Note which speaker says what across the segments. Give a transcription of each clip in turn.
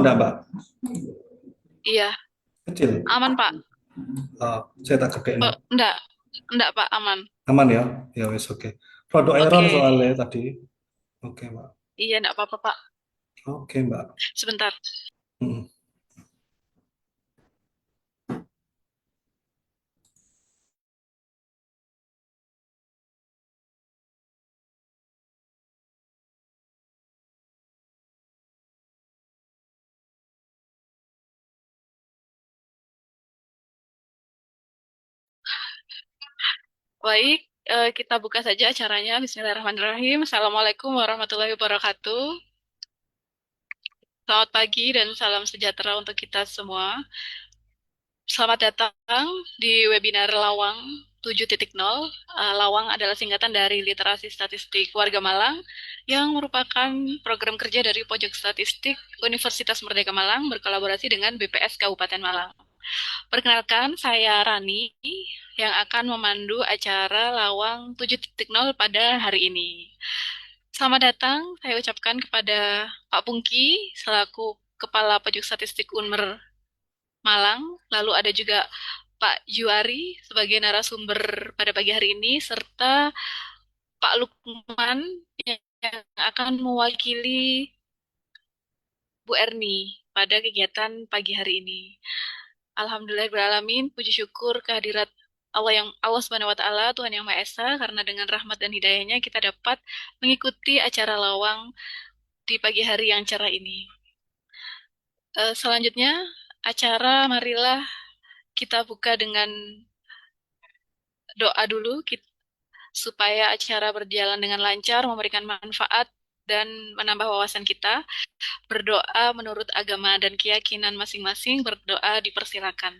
Speaker 1: enggak, Mbak?
Speaker 2: Iya,
Speaker 1: Kecil.
Speaker 2: aman Pak.
Speaker 1: Saya tak gede nih.
Speaker 2: Enggak Pak, aman.
Speaker 1: Aman ya? Ya wes oke. Produk error
Speaker 2: Oke,
Speaker 1: soalnya tadi. Oke, Mbak.
Speaker 2: iya enggak apa-apa Pak.
Speaker 1: Oke, Mbak.
Speaker 2: Sebentar.
Speaker 1: Mm.
Speaker 2: Baik, kita buka saja acaranya. Bismillahirrahmanirrahim. Assalamualaikum warahmatullahi wabarakatuh. Selamat pagi dan salam sejahtera untuk kita semua. Selamat datang di webinar Lawang 7.0. Lawang adalah singkatan dari Literasi Statistik Warga Malang yang merupakan program kerja dari Pojok Statistik Universitas Merdeka Malang berkolaborasi dengan BPS Kabupaten Malang. Perkenalkan, saya Rani yang akan memandu acara Lawang 7.0 pada hari ini. Selamat datang, saya ucapkan kepada Pak Pungki selaku Kepala Pojok Statistik Unmer Malang, lalu ada juga Pak Juari sebagai narasumber pada pagi hari ini, serta Pak Lukman yang akan mewakili Bu Erni pada kegiatan pagi hari ini. Alhamdulillahirrahmanirrahim, puji syukur kehadirat Allah Subhanahu wa taala, Tuhan Yang Maha Esa, karena dengan rahmat dan hidayahnya kita dapat mengikuti acara lawang di pagi hari yang cerah ini. Selanjutnya, acara marilah kita buka dengan doa dulu supaya acara berjalan dengan lancar, memberikan manfaat dan menambah wawasan kita. Berdoa menurut agama dan keyakinan masing-masing, berdoa dipersilakan.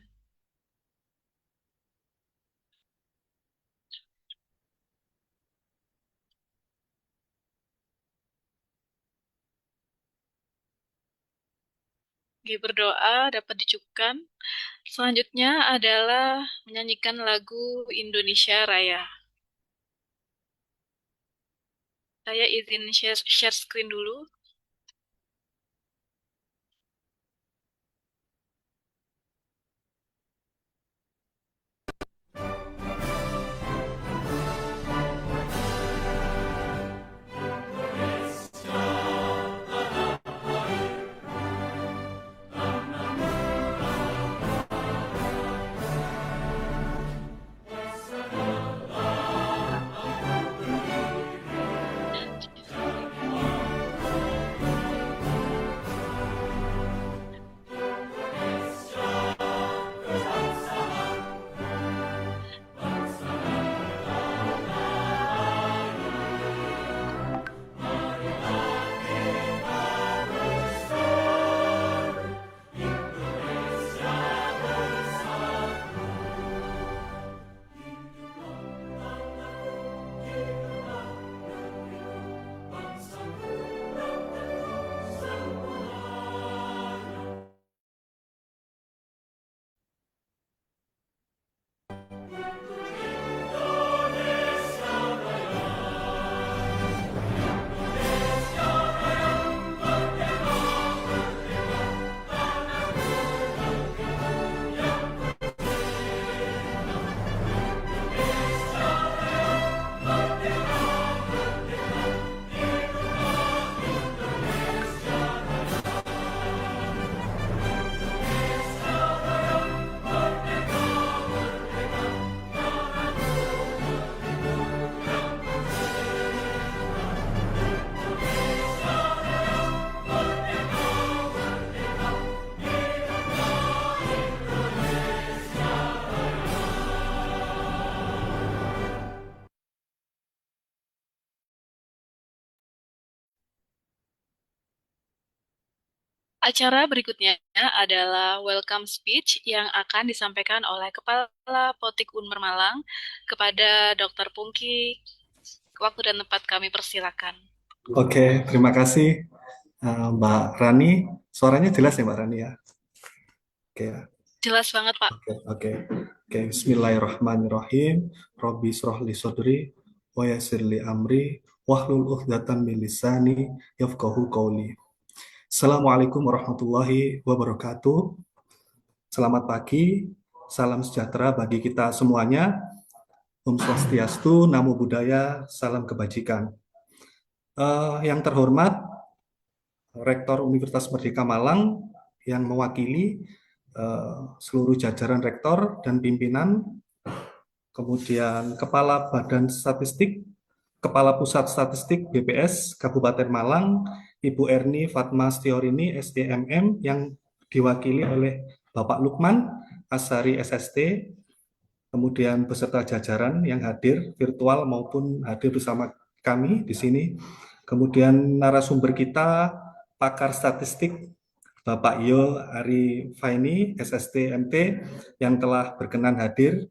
Speaker 2: Berdoa dapat dicukupkan. Selanjutnya adalah menyanyikan lagu Indonesia Raya. Saya izin share screen dulu. Acara berikutnya adalah welcome speech yang akan disampaikan oleh Kepala Potik Unmer Malang kepada Dr. Pungki. Waktu dan tempat kami persilakan.
Speaker 1: Oke, terima kasih Mbak Rani. Suaranya jelas ya Mbak Rani ya? Oke ya.
Speaker 2: Jelas banget, Pak.
Speaker 1: Oke, oke. Oke, Bismillahirrahmanirrahim. Robbi shrah li sodri wa yassir li amri wahlul 'uqdatam min lisani yafqahu qawli. Assalamualaikum warahmatullahi wabarakatuh. Selamat pagi, salam sejahtera bagi kita semuanya. Om Swastiastu, Namo Buddhaya, salam kebajikan. Yang terhormat, Rektor Universitas Merdeka Malang yang mewakili seluruh jajaran rektor dan pimpinan, kemudian Kepala Badan Statistik, Kepala Pusat Statistik BPS Kabupaten Malang, Ibu Erni Fatma Stiorini, SDMM, yang diwakili oleh Bapak Lukman Asari SST, kemudian beserta jajaran yang hadir virtual maupun hadir bersama kami di sini. Kemudian narasumber kita, pakar statistik Bapak Yo Ari Faini, SST MT, yang telah berkenan hadir,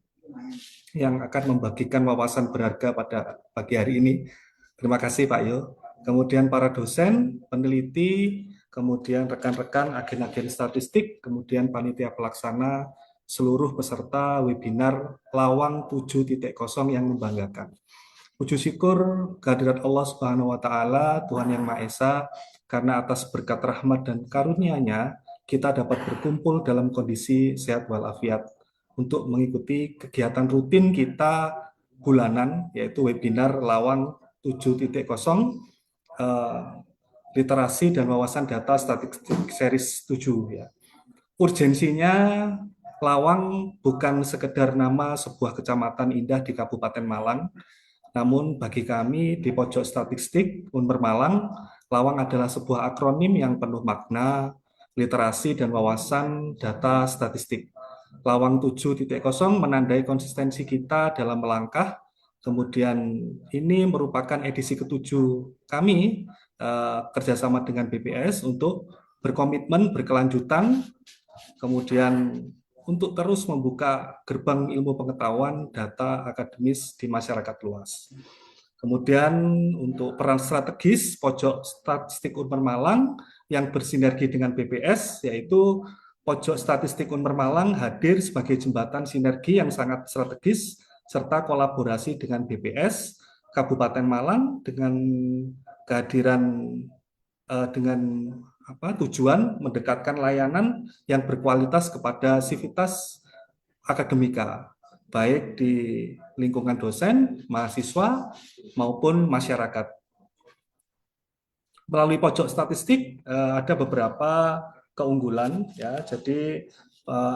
Speaker 1: yang akan membagikan wawasan berharga pada pagi hari ini. Terima kasih Pak Yo. Kemudian para dosen, peneliti, kemudian rekan-rekan agen-agen statistik, kemudian panitia pelaksana, seluruh peserta webinar Lawang 7.0 yang membanggakan. Puji syukur kehadirat Allah Subhanahu wa taala, Tuhan yang Maha Esa, karena atas berkat rahmat dan karunia-Nya kita dapat berkumpul dalam kondisi sehat walafiat untuk mengikuti kegiatan rutin kita bulanan, yaitu webinar Lawang 7.0 literasi dan wawasan data statistik series 7 ya. Urgensinya, Lawang bukan sekedar nama sebuah kecamatan indah di Kabupaten Malang, namun bagi kami di pojok statistik Unmer Malang, Lawang adalah sebuah akronim yang penuh makna, literasi dan wawasan data statistik. Lawang 7.0 menandai konsistensi kita dalam melangkah. Kemudian ini merupakan edisi ketujuh kami kerjasama dengan BPS untuk berkomitmen berkelanjutan, kemudian untuk terus membuka gerbang ilmu pengetahuan data akademis di masyarakat luas. Kemudian untuk peran strategis pojok statistik Unmer Malang yang bersinergi dengan BPS, yaitu pojok statistik Unmer Malang hadir sebagai jembatan sinergi yang sangat strategis serta kolaborasi dengan BPS Kabupaten Malang dengan kehadiran dengan tujuan mendekatkan layanan yang berkualitas kepada sivitas akademika, baik di lingkungan dosen, mahasiswa, maupun masyarakat. Melalui pojok statistik ada beberapa keunggulan, ya. Jadi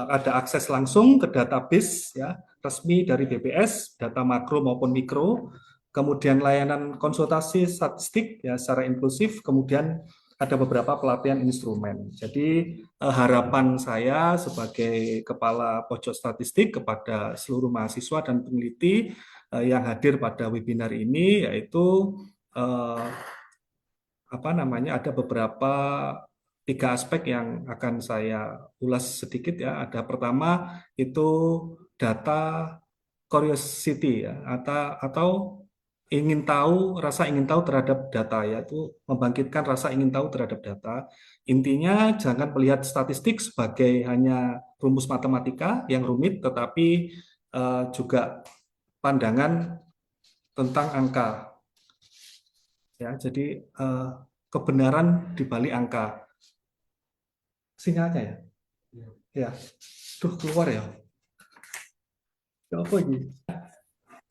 Speaker 1: ada akses langsung ke database ya resmi dari BPS, data makro maupun mikro, kemudian layanan konsultasi statistik ya secara inklusif, kemudian ada beberapa pelatihan instrumen. Jadi harapan saya sebagai kepala pojok statistik kepada seluruh mahasiswa dan peneliti yang hadir pada webinar ini, yaitu ada beberapa 3 aspek yang akan saya ulas sedikit ya. Ada pertama itu data curiosity ya, atau rasa ingin tahu terhadap data, yaitu membangkitkan rasa ingin tahu terhadap data. Intinya jangan melihat statistik sebagai hanya rumus matematika yang rumit, tetapi juga pandangan tentang angka. Ya, jadi kebenaran di balik angka. Sinyalnya ya? Ya. Tuh keluar ya. Apa ini?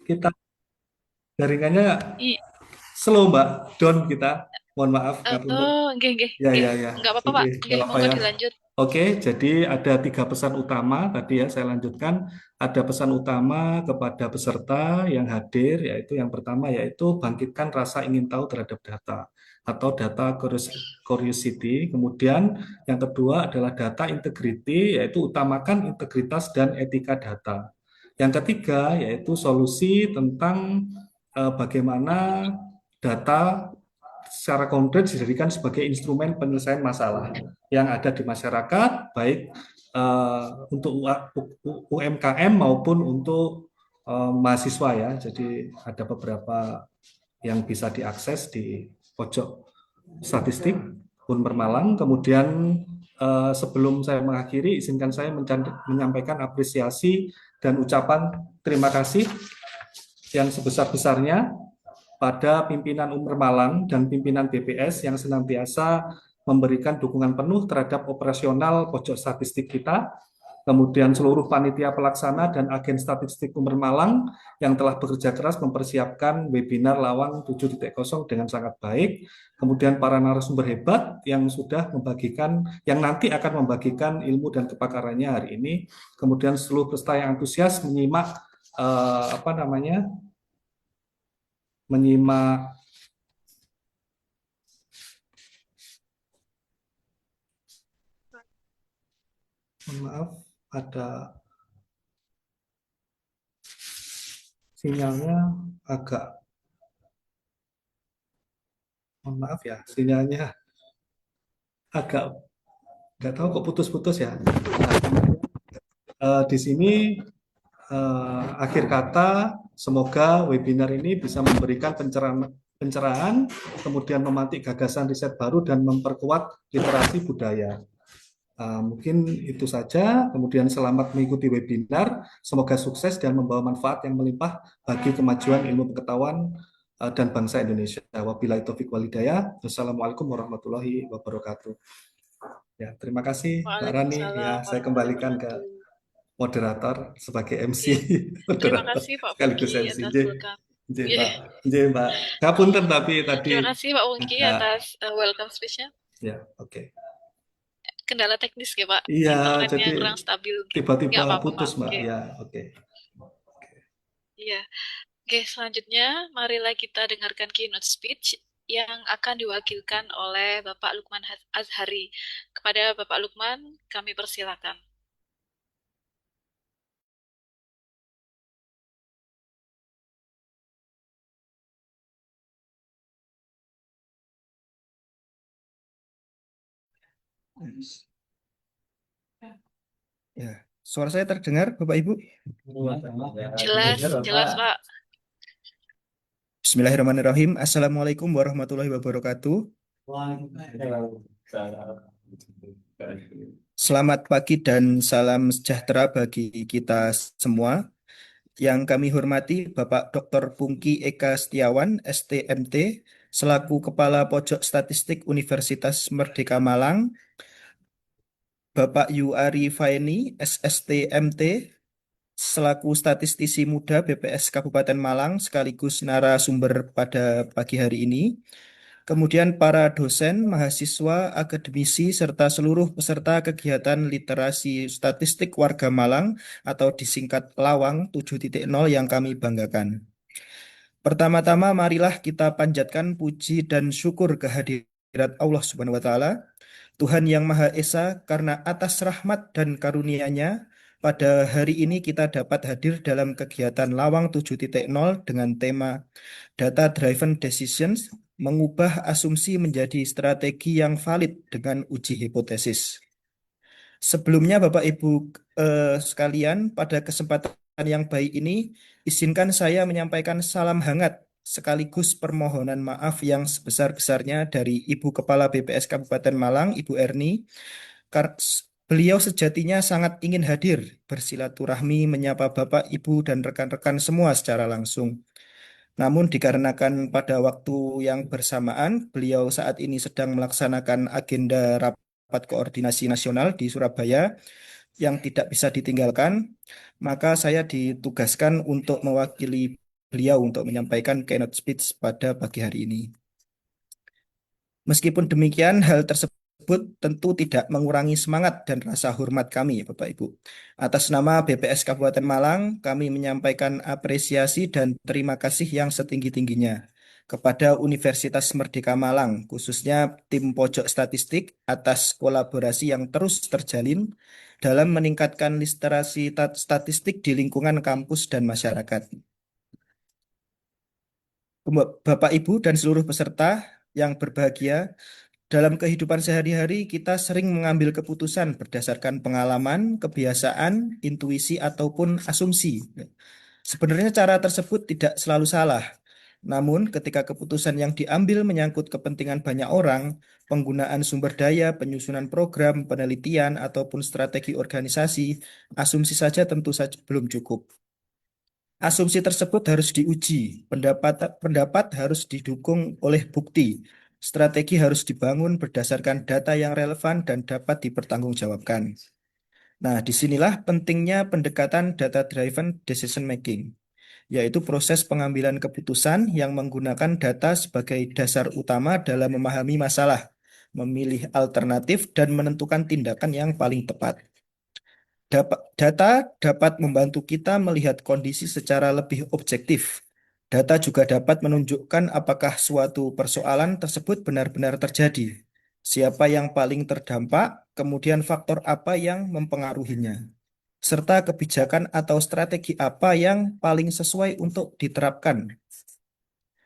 Speaker 1: Kita jaringannya slow Mbak, down kita. Mohon maaf.
Speaker 2: Nggih.
Speaker 1: Ya.
Speaker 2: Nggak apa-apa Pak. Nggih,
Speaker 1: Apa
Speaker 2: monggo
Speaker 1: ya.
Speaker 2: dilanjut.
Speaker 1: Oke, jadi ada 3 pesan utama tadi ya, saya lanjutkan. Ada pesan utama kepada peserta yang hadir, yaitu yang pertama yaitu bangkitkan rasa ingin tahu terhadap data atau data curiosity. Kemudian yang kedua adalah data integrity, yaitu utamakan integritas dan etika data. Yang ketiga yaitu solusi tentang bagaimana data secara konkret dijadikan sebagai instrumen penyelesaian masalah yang ada di masyarakat, baik untuk UMKM maupun untuk mahasiswa ya. Jadi ada beberapa yang bisa diakses di pojok statistik Unmer Malang. Kemudian sebelum saya mengakhiri, izinkan saya menyampaikan apresiasi dan ucapan terima kasih yang sebesar-besarnya pada pimpinan Unmer Malang dan pimpinan BPS yang senantiasa memberikan dukungan penuh terhadap operasional pojok statistik kita, kemudian seluruh panitia pelaksana dan agen statistik Umber Malang yang telah bekerja keras mempersiapkan webinar Lawang 7.0 dengan sangat baik. Kemudian para narasumber hebat yang sudah membagikan, yang nanti akan membagikan ilmu dan kepakarannya hari ini. Kemudian seluruh peserta yang antusias menyimak menyimak mohon maaf, ada sinyalnya agak, mohon maaf ya, sinyalnya agak nggak tahu kok putus-putus ya. Di sini akhir kata, semoga webinar ini bisa memberikan pencerahan, kemudian memantik gagasan riset baru dan memperkuat literasi budaya. Mungkin itu saja. Kemudian selamat mengikuti webinar. Semoga sukses dan membawa manfaat yang melimpah bagi kemajuan ilmu pengetahuan dan bangsa Indonesia. Wabillahi taufiq walhidayah. Wassalamualaikum warahmatullahi wabarakatuh. Ya, terima kasih Mbak Rani. Ya,
Speaker 2: Waalaikumsalam
Speaker 1: saya kembalikan ke
Speaker 2: warahmatullahi.
Speaker 1: moderator sebagai MC,
Speaker 2: Ya, terima
Speaker 1: moderator
Speaker 2: kasih Pak
Speaker 1: sekaligus
Speaker 2: Pungki
Speaker 1: MC.
Speaker 2: atas
Speaker 1: J,
Speaker 2: welcome.
Speaker 1: J,
Speaker 2: Ya,
Speaker 1: Pak, J, Mbak. Ngapunten tapi tadi
Speaker 2: terima kasih Pak Pungki
Speaker 1: agak,
Speaker 2: atas welcome speech-nya.
Speaker 1: ya, oke.
Speaker 2: Kendala teknis ya Pak,
Speaker 1: Iya,
Speaker 2: internetnya
Speaker 1: jadi
Speaker 2: kurang stabil mungkin.
Speaker 1: tiba-tiba
Speaker 2: Nggak apa-apa
Speaker 1: putus,
Speaker 2: Pak.
Speaker 1: Mbak.
Speaker 2: Oke,
Speaker 1: Ya, oke.
Speaker 2: iya. Oke, selanjutnya marilah kita dengarkan keynote speech yang akan diwakilkan oleh Bapak Lukman Azhari. Kepada Bapak Lukman, kami persilakan.
Speaker 3: Ya, suara saya terdengar, Bapak Ibu?
Speaker 2: Jelas, jelas Pak.
Speaker 3: Bismillahirrahmanirrahim. Assalamualaikum warahmatullahi wabarakatuh. Selamat pagi dan salam sejahtera bagi kita semua. Yang kami hormati Bapak Dr. Pungki Eka Setiawan, STMT, selaku Kepala Pojok Statistik Universitas Merdeka Malang, Bapak Yuari Faeni, SSTMT, selaku statistisi muda BPS Kabupaten Malang sekaligus narasumber pada pagi hari ini. Kemudian para dosen, mahasiswa, akademisi, serta seluruh peserta kegiatan literasi statistik warga Malang atau disingkat Lawang 7.0 yang kami banggakan. Pertama-tama marilah kita panjatkan puji dan syukur kehadirat Allah Subhanahu wa taala, Tuhan yang Maha Esa, karena atas rahmat dan karunia-Nya pada hari ini kita dapat hadir dalam kegiatan Lawang 7.0 dengan tema Data Driven Decisions, mengubah asumsi menjadi strategi yang valid dengan uji hipotesis. Sebelumnya Bapak Ibu sekalian, pada kesempatan yang baik ini, izinkan saya menyampaikan salam hangat sekaligus permohonan maaf yang sebesar-besarnya dari Ibu Kepala BPS Kabupaten Malang, Ibu Erni. Beliau sejatinya sangat ingin hadir bersilaturahmi menyapa Bapak, Ibu, dan rekan-rekan semua secara langsung. Namun dikarenakan pada waktu yang bersamaan, beliau saat ini sedang melaksanakan agenda rapat koordinasi nasional di Surabaya yang tidak bisa ditinggalkan, maka saya ditugaskan untuk mewakili beliau untuk menyampaikan keynote speech pada pagi hari ini. Meskipun demikian, hal tersebut tentu tidak mengurangi semangat dan rasa hormat kami, Bapak Ibu. Atas nama BPS Kabupaten Malang, kami menyampaikan apresiasi dan terima kasih yang setinggi-tingginya kepada Universitas Merdeka Malang, khususnya tim pojok statistik atas kolaborasi yang terus terjalin dalam meningkatkan literasi statistik di lingkungan kampus dan masyarakat. Bapak, Ibu, dan seluruh peserta yang berbahagia, dalam kehidupan sehari-hari kita sering mengambil keputusan berdasarkan pengalaman, kebiasaan, intuisi, ataupun asumsi. Sebenarnya cara tersebut tidak selalu salah. Namun ketika keputusan yang diambil menyangkut kepentingan banyak orang, penggunaan sumber daya, penyusunan program, penelitian, ataupun strategi organisasi, asumsi saja tentu saja belum cukup. Asumsi tersebut harus diuji, pendapat harus didukung oleh bukti, Strategi harus dibangun berdasarkan data yang relevan dan dapat dipertanggungjawabkan. Nah, disinilah pentingnya pendekatan data-driven decision making, yaitu proses pengambilan keputusan yang menggunakan data sebagai dasar utama dalam memahami masalah, memilih alternatif, dan menentukan tindakan yang paling tepat. Data dapat membantu kita melihat kondisi secara lebih objektif. Data juga dapat menunjukkan apakah suatu persoalan tersebut benar-benar terjadi, siapa yang paling terdampak, kemudian faktor apa yang mempengaruhinya, serta kebijakan atau strategi apa yang paling sesuai untuk diterapkan.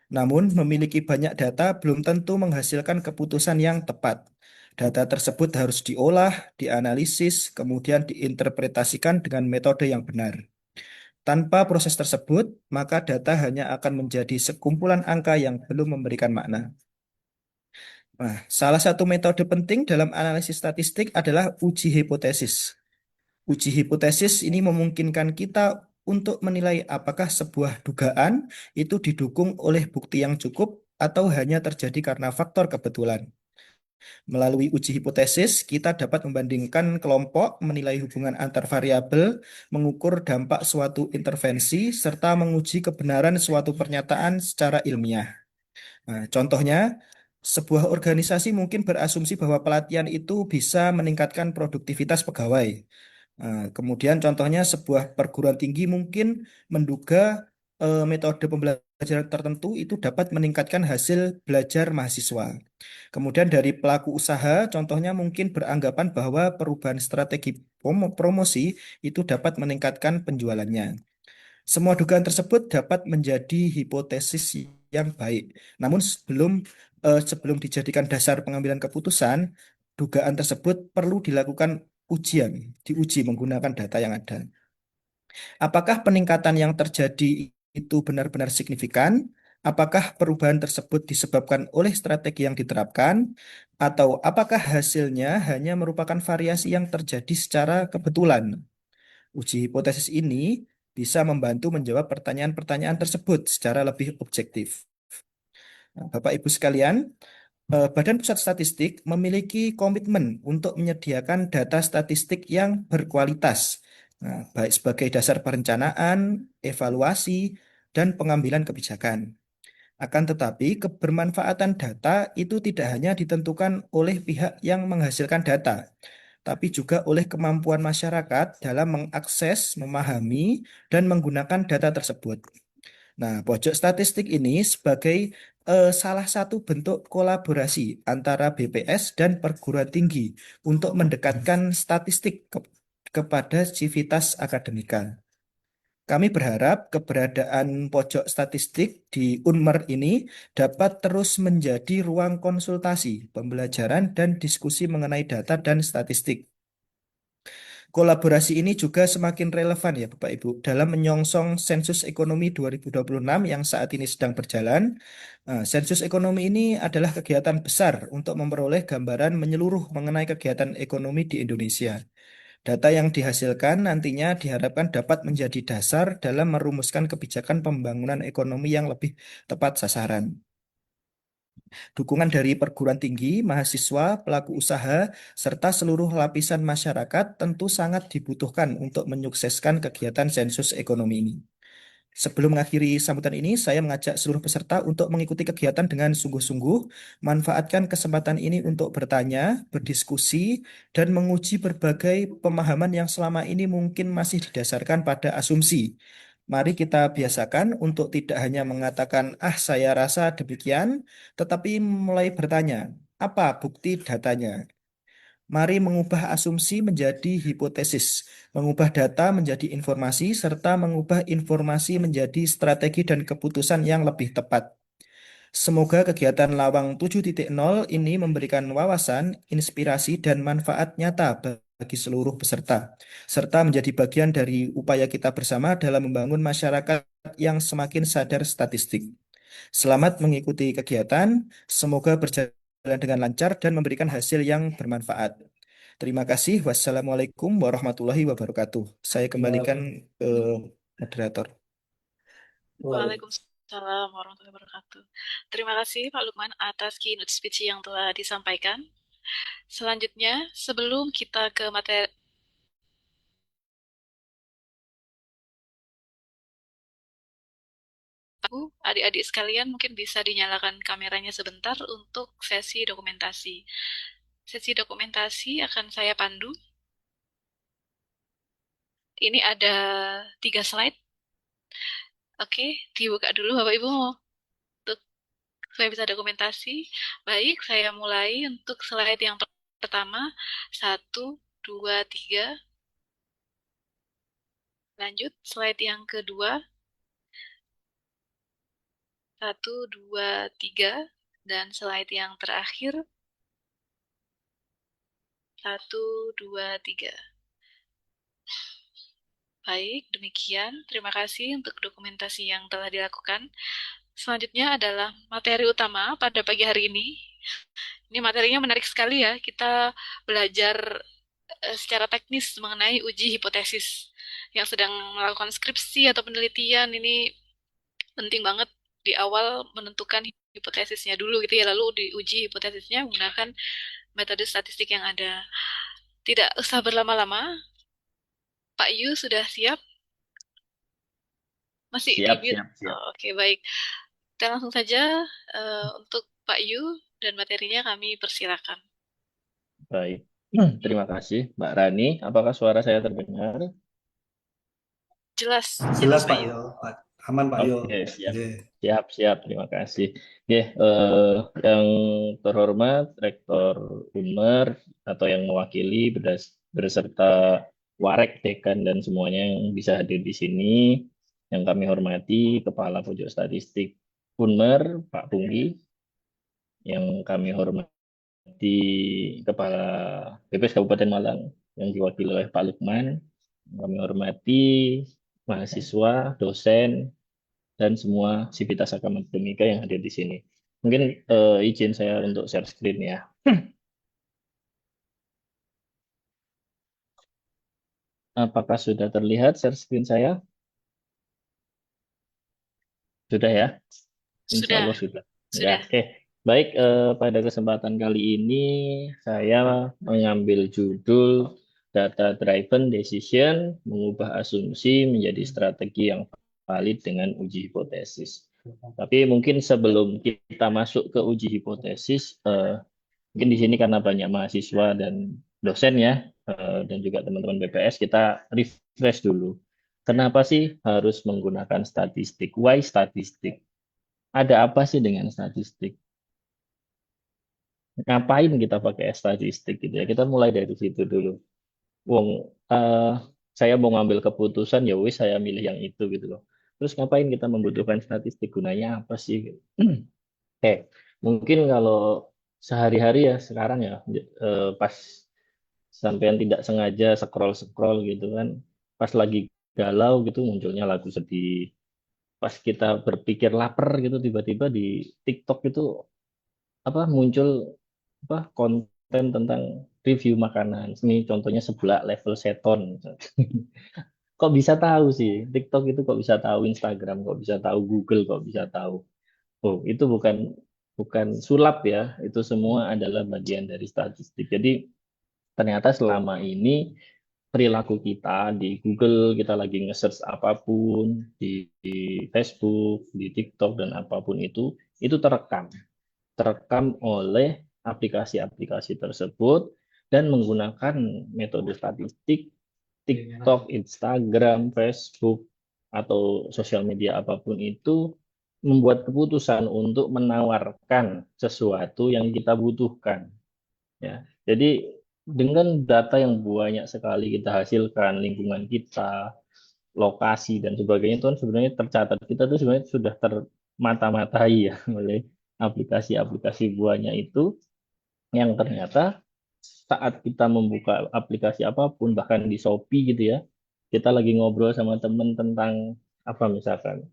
Speaker 3: Namun, memiliki banyak data belum tentu menghasilkan keputusan yang tepat. Data tersebut harus diolah, dianalisis, kemudian diinterpretasikan dengan metode yang benar. Tanpa proses tersebut, maka data hanya akan menjadi sekumpulan angka yang belum memberikan makna. Nah, salah satu metode penting dalam analisis statistik adalah uji hipotesis. Uji hipotesis ini memungkinkan kita untuk menilai apakah sebuah dugaan itu didukung oleh bukti yang cukup atau hanya terjadi karena faktor kebetulan. Melalui uji hipotesis, kita dapat membandingkan kelompok, menilai hubungan antar variabel, mengukur dampak suatu intervensi, serta menguji kebenaran suatu pernyataan secara ilmiah. Nah, contohnya, sebuah organisasi mungkin berasumsi bahwa pelatihan itu bisa meningkatkan produktivitas pegawai. Nah, kemudian contohnya sebuah perguruan tinggi mungkin menduga metode pembelajaran tertentu itu dapat meningkatkan hasil belajar mahasiswa. Kemudian dari pelaku usaha, contohnya mungkin beranggapan bahwa perubahan strategi promosi itu dapat meningkatkan penjualannya. Semua dugaan tersebut dapat menjadi hipotesis yang baik. Namun sebelum dijadikan dasar pengambilan keputusan, dugaan tersebut perlu dilakukan diuji menggunakan data yang ada. Apakah peningkatan yang terjadi itu benar-benar signifikan? Apakah perubahan tersebut disebabkan oleh strategi yang diterapkan? Atau apakah hasilnya hanya merupakan variasi yang terjadi secara kebetulan? Uji hipotesis ini bisa membantu menjawab pertanyaan-pertanyaan tersebut secara lebih objektif. Nah, Bapak Ibu sekalian, Badan Pusat Statistik memiliki komitmen untuk menyediakan data statistik yang berkualitas, nah, baik sebagai dasar perencanaan, evaluasi, dan pengambilan kebijakan. Akan tetapi, kebermanfaatan data itu tidak hanya ditentukan oleh pihak yang menghasilkan data, tapi juga oleh kemampuan masyarakat dalam mengakses, memahami, dan menggunakan data tersebut. Nah, pojok statistik ini sebagai salah satu bentuk kolaborasi antara BPS dan perguruan tinggi untuk mendekatkan statistik kepada civitas akademika. Kami berharap keberadaan pojok statistik di Unmer ini dapat terus menjadi ruang konsultasi, pembelajaran, dan diskusi mengenai data dan statistik. Kolaborasi ini juga semakin relevan ya Bapak Ibu dalam menyongsong sensus ekonomi 2026 yang saat ini sedang berjalan. Nah, sensus ekonomi ini adalah kegiatan besar untuk memperoleh gambaran menyeluruh mengenai kegiatan ekonomi di Indonesia. Data yang dihasilkan nantinya diharapkan dapat menjadi dasar dalam merumuskan kebijakan pembangunan ekonomi yang lebih tepat sasaran. Dukungan dari perguruan tinggi, mahasiswa, pelaku usaha, serta seluruh lapisan masyarakat tentu sangat dibutuhkan untuk menyukseskan kegiatan sensus ekonomi ini. Sebelum mengakhiri sambutan ini, saya mengajak seluruh peserta untuk mengikuti kegiatan dengan sungguh-sungguh, manfaatkan kesempatan ini untuk bertanya, berdiskusi, dan menguji berbagai pemahaman yang selama ini mungkin masih didasarkan pada asumsi. Mari kita biasakan untuk tidak hanya mengatakan, "Ah, saya rasa demikian," tetapi mulai bertanya, "Apa bukti datanya?" Mari mengubah asumsi menjadi hipotesis, mengubah data menjadi informasi, serta mengubah informasi menjadi strategi dan keputusan yang lebih tepat. Semoga kegiatan Lawang 7.0 ini memberikan wawasan, inspirasi, dan manfaat nyata bagi seluruh peserta, serta menjadi bagian dari upaya kita bersama dalam membangun masyarakat yang semakin sadar statistik. Selamat mengikuti kegiatan, semoga berjalan dengan lancar dan memberikan hasil yang bermanfaat. Terima kasih. Wassalamualaikum warahmatullahi wabarakatuh. Saya kembalikan ke moderator.
Speaker 2: Waalaikumsalam Assalamualaikum warahmatullahi wabarakatuh. Terima kasih Pak Lukman atas keynote speech yang telah disampaikan. Selanjutnya, sebelum kita ke materi, adik-adik sekalian mungkin bisa dinyalakan kameranya sebentar untuk sesi dokumentasi. Sesi dokumentasi akan saya pandu. Ini ada 3 slide. Oke, dibuka dulu Bapak Ibu untuk supaya bisa dokumentasi. Baik, saya mulai untuk slide yang pertama. 1, 2, 3. Lanjut, slide yang kedua. 1, 2, 3. Dan slide yang terakhir. 1, 2, 3. Baik, demikian. Terima kasih untuk dokumentasi yang telah dilakukan. Selanjutnya adalah materi utama pada pagi hari ini. Ini materinya menarik sekali ya. Kita belajar secara teknis mengenai uji hipotesis. Yang sedang melakukan skripsi atau penelitian ini penting banget di awal menentukan hipotesisnya dulu gitu ya. Lalu diuji hipotesisnya menggunakan metode statistik yang ada. Tidak usah berlama-lama. Pak Yu sudah siap? Masih di
Speaker 4: Siap,
Speaker 2: mute?
Speaker 4: siap, siap.
Speaker 2: Oh, oke, baik. Kita langsung saja untuk Pak Yu dan materinya kami persilakan.
Speaker 4: Baik. Terima kasih, Mbak Rani. Apakah suara saya terdengar?
Speaker 2: Jelas,
Speaker 1: Jelas
Speaker 2: Pak
Speaker 1: Pak
Speaker 2: Yu.
Speaker 1: Yo, Aman Pak Yo.
Speaker 4: Oke, siap.
Speaker 1: Oke.
Speaker 4: Siap, siap. Terima kasih. Oke, yang terhormat Rektor Unmer atau yang mewakili beserta Warek, Dekan, dan semuanya yang bisa hadir di sini. Yang kami hormati Kepala Pojok Statistik Unmer, Pak Punggi. Yang kami hormati Kepala BPS Kabupaten Malang yang diwakili oleh Pak Lukman. Kami hormati mahasiswa, dosen, dan semua sivitas akademika yang hadir di sini. Mungkin izin saya untuk share screen ya. Apakah sudah terlihat share screen saya? Sudah ya? Insya
Speaker 2: Sudah,
Speaker 4: Allah sudah. Ya,
Speaker 2: sudah.
Speaker 4: oke. Baik, pada kesempatan kali ini saya mengambil judul Data Driven Decision, mengubah asumsi menjadi strategi yang valid dengan uji hipotesis. Tapi mungkin sebelum kita masuk ke uji hipotesis, mungkin di sini karena banyak mahasiswa dan dosen ya, dan juga teman-teman BPS, kita refresh dulu. Kenapa sih harus menggunakan statistik? Why statistik? Ada apa sih dengan statistik? Ngapain kita pakai statistik gitu ya? Kita mulai dari situ dulu. Wong, saya mau ngambil keputusan ya wis saya milih yang itu gitu loh. Terus ngapain kita membutuhkan statistik? Gunanya apa sih? Oke, mungkin kalau sehari-hari ya sekarang ya pas sampean tidak sengaja scroll-scroll gitu kan, pas lagi galau gitu munculnya lagu sedih. Pas kita berpikir lapar gitu tiba-tiba di TikTok itu apa muncul apa konten tentang review makanan. Ini contohnya sebelah level seton. Kok bisa tahu sih? TikTok itu kok bisa tahu, Instagram kok bisa tahu, Google kok bisa tahu. Oh, itu bukan bukan sulap ya. Itu semua adalah bagian dari statistik. Jadi ternyata selama ini perilaku kita di Google, kita lagi nge-search apapun, di Facebook, di TikTok, dan apapun itu terekam oleh aplikasi-aplikasi tersebut dan menggunakan metode statistik TikTok, Instagram, Facebook, atau sosial media apapun itu membuat keputusan untuk menawarkan sesuatu yang kita butuhkan. Ya, jadi dengan data yang banyak sekali kita hasilkan, lingkungan kita, lokasi dan sebagainya itu kan sebenarnya tercatat. Kita tuh sebenarnya sudah termata-matai ya oleh aplikasi-aplikasi buahnya itu yang ternyata saat kita membuka aplikasi apapun bahkan di Shopee gitu ya, kita lagi ngobrol sama temen tentang apa misalkan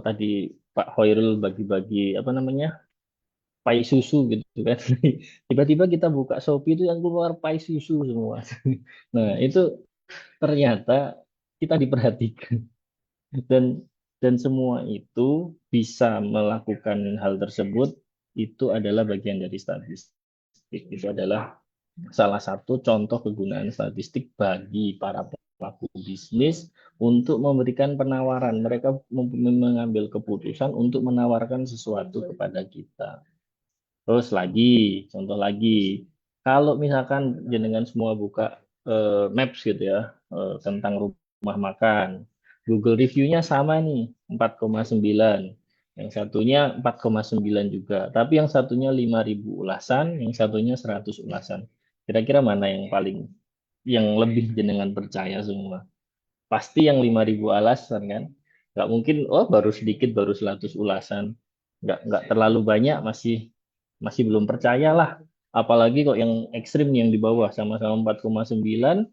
Speaker 4: tadi Pak Hoirul bagi-bagi apa namanya pai susu gitu kan. Tiba-tiba kita buka Shopee itu yang keluar pai susu semua. Nah, itu ternyata kita diperhatikan. Dan Dan semua itu bisa melakukan hal tersebut, itu adalah bagian dari statistik. Itu adalah salah satu contoh kegunaan statistik bagi para pelaku bisnis untuk memberikan penawaran. Mereka mengambil keputusan untuk menawarkan sesuatu kepada kita. Terus lagi, contoh lagi, kalau misalkan jenengan semua buka Maps gitu ya, tentang rumah makan, Google review-nya sama nih, 4,9. Yang satunya 4,9 juga, tapi yang satunya 5.000 ulasan, yang satunya 100 ulasan. Kira-kira mana yang lebih jenengan percaya semua? Pasti yang 5.000 alasan kan? Nggak mungkin, oh baru sedikit, baru 100 ulasan. Nggak terlalu banyak, masih belum percaya lah. Apalagi kok yang ekstrim yang di bawah, sama-sama 4,9,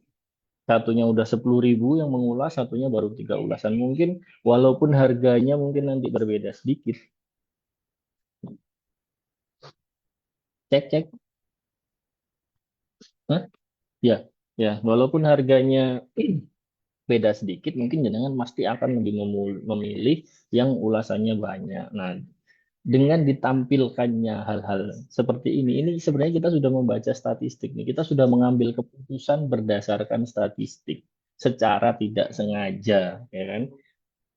Speaker 4: satunya udah 10.000 yang mengulas, satunya baru 3 ulasan. Mungkin walaupun harganya mungkin nanti berbeda sedikit. Cek, cek. Hah? Ya, ya, walaupun harganya beda sedikit, mungkin jenengan pasti akan lebih memilih yang ulasannya banyak. Nah, dengan ditampilkannya hal-hal seperti ini sebenarnya kita sudah membaca statistik nih. Kita sudah mengambil keputusan berdasarkan statistik secara tidak sengaja, ya kan?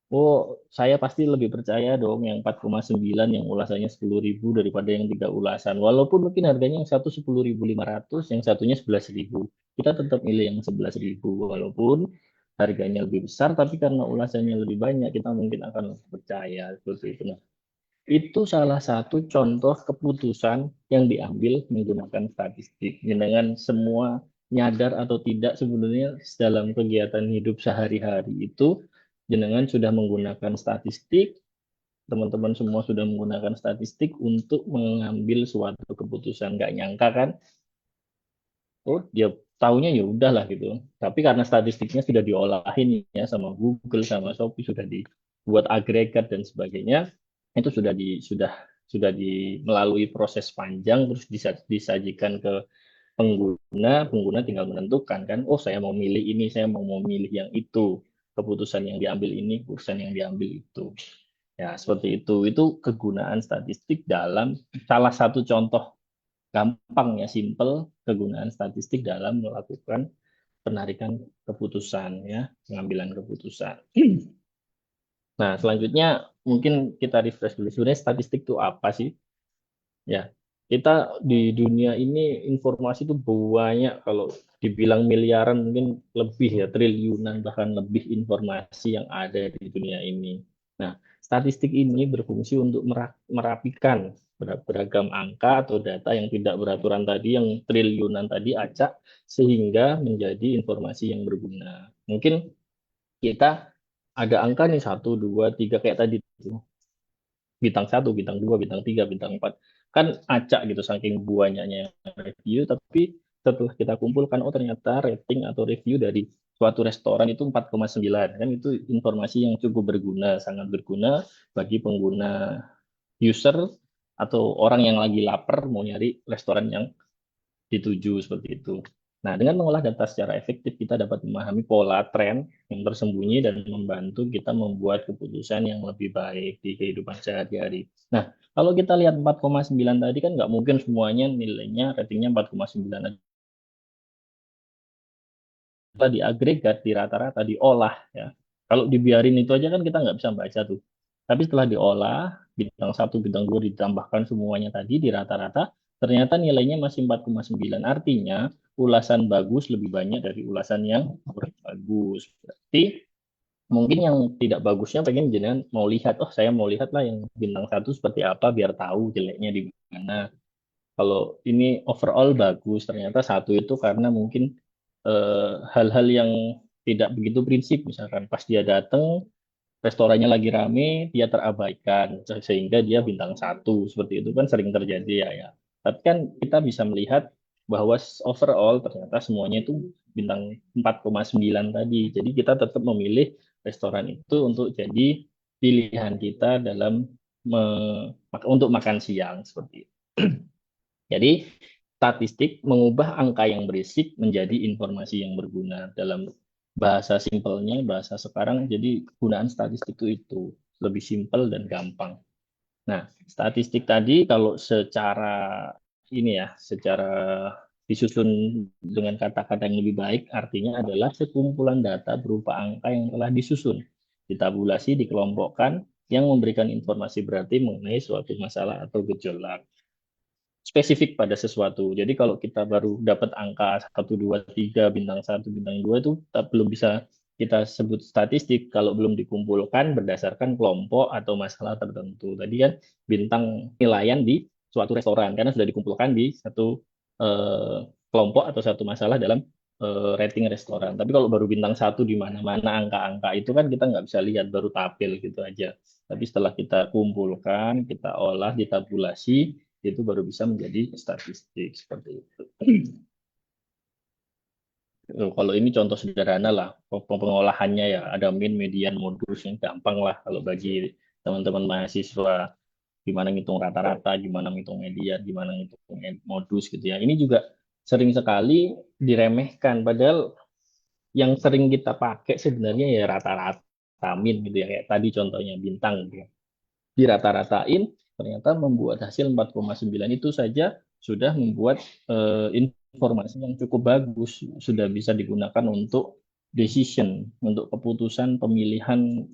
Speaker 4: Oh, saya pasti lebih percaya dong yang 4,9 yang ulasannya 10.000 daripada yang 3 ulasan. Walaupun mungkin harganya yang satu 10.500, yang satunya 11.000. Kita tetap milih yang 11.000 walaupun harganya lebih besar, tapi karena ulasannya lebih banyak, kita mungkin akan percaya seperti itu. Nah, itu salah satu contoh keputusan yang diambil menggunakan statistik. Dengan semua nyadar atau tidak sebenarnya dalam kegiatan hidup sehari-hari itu jenengan sudah menggunakan statistik, teman-teman semua sudah menggunakan statistik untuk mengambil suatu keputusan. Nggak nyangka kan, oh dia taunya ya udahlah gitu. Tapi karena statistiknya sudah diolahin ya sama Google, sama Shopee, sudah dibuat agregat dan sebagainya, itu sudah melalui proses panjang terus disajikan ke pengguna tinggal menentukan kan, oh saya mau milih ini, saya mau memilih yang itu, keputusan yang diambil ini, keputusan yang diambil itu. Ya, seperti itu kegunaan statistik dalam salah satu contoh gampang ya, simple kegunaan statistik dalam melakukan penarikan keputusan ya, pengambilan keputusan. Nah, selanjutnya mungkin kita refresh dulu. Sebenarnya statistik itu apa sih? Ya, kita di dunia ini informasi itu banyak, kalau dibilang miliaran mungkin lebih ya, triliunan bahkan lebih informasi yang ada di dunia ini. Nah, statistik ini berfungsi untuk merapikan beragam angka atau data yang tidak beraturan tadi, yang triliunan tadi acak, sehingga menjadi informasi yang berguna. Mungkin kita ada angka nih 1, 2, 3 kayak tadi tuh, bintang 1, bintang 2, bintang 3, bintang 4. Kan acak gitu saking banyaknya review, tapi setelah kita kumpulkan, oh ternyata rating atau review dari suatu restoran itu 4,9. Kan itu informasi yang cukup berguna, sangat berguna bagi pengguna, user, atau orang yang lagi lapar mau nyari restoran yang dituju seperti itu. Nah, dengan mengolah data secara efektif, kita dapat memahami pola tren yang tersembunyi dan membantu kita membuat keputusan yang lebih baik di kehidupan sehari-hari. Nah, kalau kita lihat 4,9 tadi kan nggak mungkin semuanya nilainya, ratingnya 4,9. Kita diagregat, di rata-rata, diolah ya. Kalau dibiarin itu aja kan kita nggak bisa baca tuh. Tapi setelah diolah, bintang 1, bintang 2 ditambahkan semuanya tadi di rata-rata, ternyata nilainya masih 4,9. Artinya ulasan bagus lebih banyak dari ulasan yang kurang bagus. Berarti mungkin yang tidak bagusnya pengen jenengan mau lihat, oh saya mau lihat lah yang bintang 1 seperti apa biar tahu jeleknya di mana. Kalau ini overall bagus, ternyata 1 itu karena mungkin hal-hal yang tidak begitu prinsip, misalkan pas dia datang restorannya lagi rame, dia terabaikan sehingga dia bintang 1, seperti itu kan sering terjadi ya. Tapi kan kita bisa melihat bahwa overall ternyata semuanya itu bintang 4,9 tadi. Jadi kita tetap memilih restoran itu untuk jadi pilihan kita dalam untuk makan siang seperti itu. Jadi statistik mengubah angka yang berisik menjadi informasi yang berguna. Dalam bahasa simpelnya, bahasa sekarang, jadi kegunaan statistik itu lebih simpel dan gampang. Nah, statistik tadi kalau secara ini ya, secara disusun dengan kata-kata yang lebih baik, artinya adalah sekumpulan data berupa angka yang telah disusun, ditabulasi, dikelompokkan, yang memberikan informasi berarti mengenai suatu masalah atau gejolak spesifik pada sesuatu. Jadi kalau kita baru dapat angka 1, 2, 3, bintang 1, bintang 2 itu belum bisa kita sebut statistik kalau belum dikumpulkan berdasarkan kelompok atau masalah tertentu. Tadi kan bintang nilaian di suatu restoran karena sudah dikumpulkan di satu kelompok atau satu masalah dalam rating restoran. Tapi kalau baru bintang 1 di mana-mana angka-angka itu kan kita nggak bisa lihat, baru tabel gitu aja. Tapi setelah kita kumpulkan, kita olah, ditabulasi, itu baru bisa menjadi statistik seperti itu. Kalau ini contoh sederhana lah, pengolahannya ya ada min, median, modus yang gampang lah kalau bagi teman-teman mahasiswa, gimana ngitung rata-rata, gimana ngitung median, gimana ngitung modus gitu ya. Ini juga sering sekali diremehkan, padahal yang sering kita pakai sebenarnya ya rata-rata min gitu ya, kayak tadi contohnya bintang gitu ya. Dirata-ratain ternyata membuat hasil 4,9 itu saja sudah membuat informasi yang cukup bagus, sudah bisa digunakan untuk decision, untuk keputusan pemilihan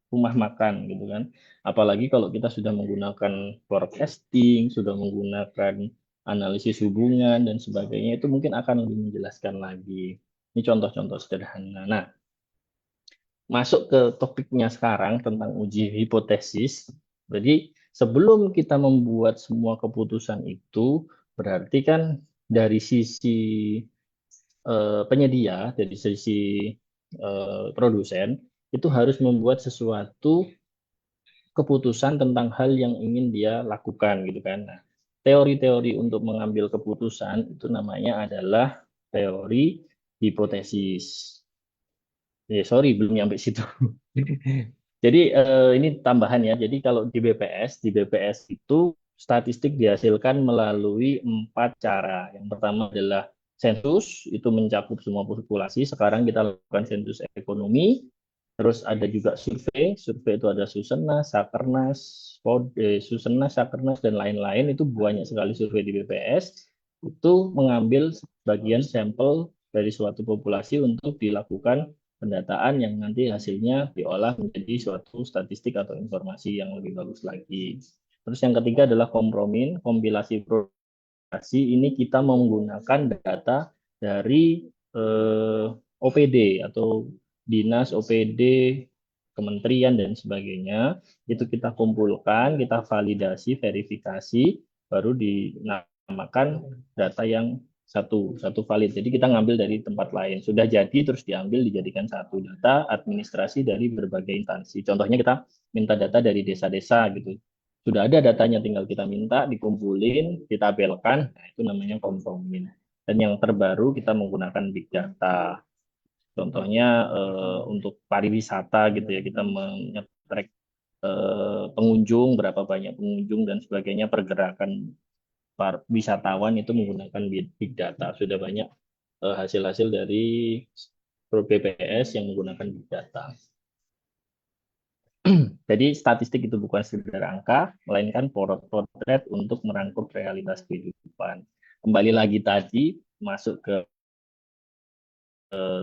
Speaker 4: rumah makan gitu kan. Apalagi kalau kita sudah menggunakan forecasting, sudah menggunakan analisis hubungan dan sebagainya, itu mungkin akan lebih menjelaskan lagi. Ini contoh-contoh sederhana. Nah, masuk ke topiknya sekarang tentang uji hipotesis. Jadi sebelum kita membuat semua keputusan itu, berarti kan dari sisi penyedia, dari sisi produsen, itu harus membuat sesuatu keputusan tentang hal yang ingin dia lakukan gitu kan. Nah, teori-teori untuk mengambil keputusan itu namanya adalah teori hipotesis. Sorry, belum nyampe situ. Jadi ini tambahan ya. Jadi kalau di BPS itu statistik dihasilkan melalui 4 cara. Yang pertama adalah sensus, itu mencakup semua populasi. Sekarang kita lakukan sensus ekonomi. Terus ada juga survei. Survei itu ada Susenas, Sakernas, Susenas, Sakernas, dan lain-lain. Itu banyak sekali survei di BPS. Itu mengambil bagian sampel dari suatu populasi untuk dilakukan pendataan yang nanti hasilnya diolah menjadi suatu statistik atau informasi yang lebih bagus lagi. Terus yang ketiga adalah kompromin, kompilasi produksi. Ini kita menggunakan data dari OPD atau dinas, OPD, kementerian dan sebagainya. Itu kita kumpulkan, kita validasi, verifikasi, baru dinamakan data yang satu valid. Jadi kita ngambil dari tempat lain. Sudah jadi terus diambil dijadikan satu data administrasi dari berbagai instansi. Contohnya kita minta data dari desa-desa gitu. Sudah ada datanya, tinggal kita minta, dikumpulin, ditabelkan. Nah, itu namanya kompromin. Dan yang terbaru kita menggunakan big data. Contohnya untuk pariwisata gitu ya, kita mengetrack pengunjung, berapa banyak pengunjung dan sebagainya, pergerakan wisatawan itu menggunakan big data. Sudah banyak hasil-hasil dari BPS yang menggunakan big data. Jadi statistik itu bukan sekedar angka, melainkan potret untuk merangkum realitas kehidupan. Kembali lagi tadi, masuk ke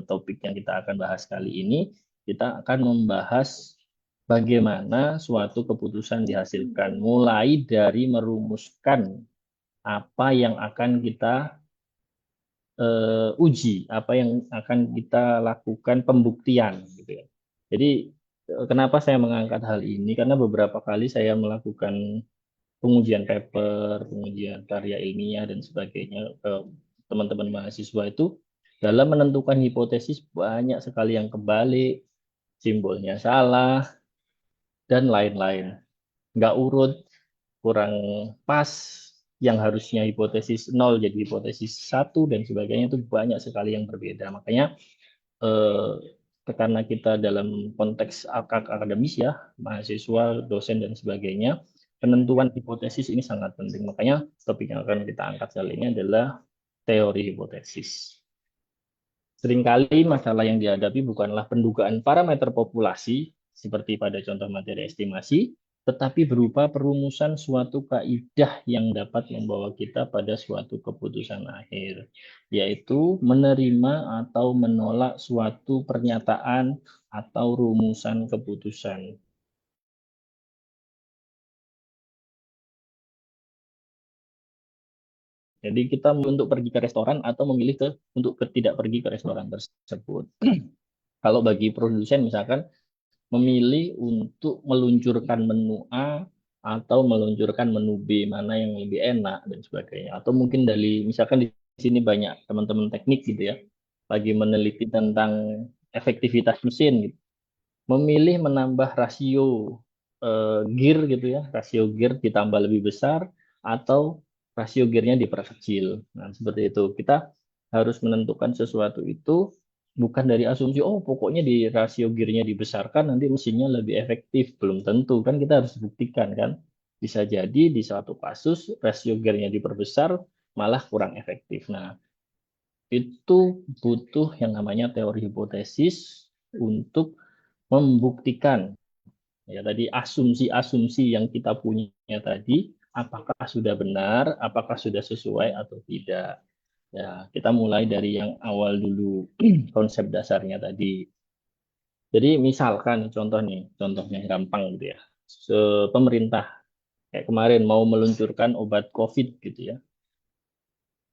Speaker 4: topik yang kita akan bahas kali ini, kita akan membahas bagaimana suatu keputusan dihasilkan, mulai dari merumuskan apa yang akan kita uji, apa yang akan kita lakukan pembuktian gitu ya. Jadi kenapa saya mengangkat hal ini? Karena beberapa kali saya melakukan pengujian paper, pengujian karya ilmiah dan sebagainya ke teman-teman mahasiswa itu dalam menentukan hipotesis banyak sekali yang kebalik, simbolnya salah dan lain-lain. Nggak urut, kurang pas, yang harusnya hipotesis 0 jadi hipotesis 1 dan sebagainya, itu banyak sekali yang berbeda. Makanya karena kita dalam konteks akademis ya, mahasiswa, dosen dan sebagainya, penentuan hipotesis ini sangat penting. Makanya topik yang akan kita angkat kali ini adalah teori hipotesis. Seringkali masalah yang dihadapi bukanlah pendugaan parameter populasi, seperti pada contoh materi estimasi, tetapi berupa perumusan suatu kaidah yang dapat membawa kita pada suatu keputusan akhir, yaitu menerima atau menolak suatu pernyataan atau rumusan keputusan. Jadi kita untuk pergi ke restoran atau memilih untuk tidak pergi ke restoran tersebut. Kalau bagi produsen misalkan memilih untuk meluncurkan menu A atau meluncurkan menu B, mana yang lebih enak dan sebagainya. Atau mungkin dari misalkan di sini banyak teman-teman teknik gitu ya, lagi meneliti tentang efektivitas mesin gitu. Memilih menambah rasio gear gitu ya, rasio gear ditambah lebih besar atau rasio gearnya diperkecil. Nah, seperti itu. Kita harus menentukan sesuatu itu bukan dari asumsi, oh pokoknya di rasio gearnya dibesarkan nanti mesinnya lebih efektif. Belum tentu, kan kita harus buktikan kan. Bisa jadi di suatu kasus rasio gearnya diperbesar malah kurang efektif. Nah, itu butuh yang namanya teori hipotesis untuk membuktikan ya tadi asumsi-asumsi yang kita punya tadi apakah sudah benar, apakah sudah sesuai atau tidak. Ya, kita mulai dari yang awal dulu konsep dasarnya tadi. Jadi misalkan contoh nih, contohnya gampang gitu ya. Pemerintah kayak kemarin mau meluncurkan obat COVID gitu ya.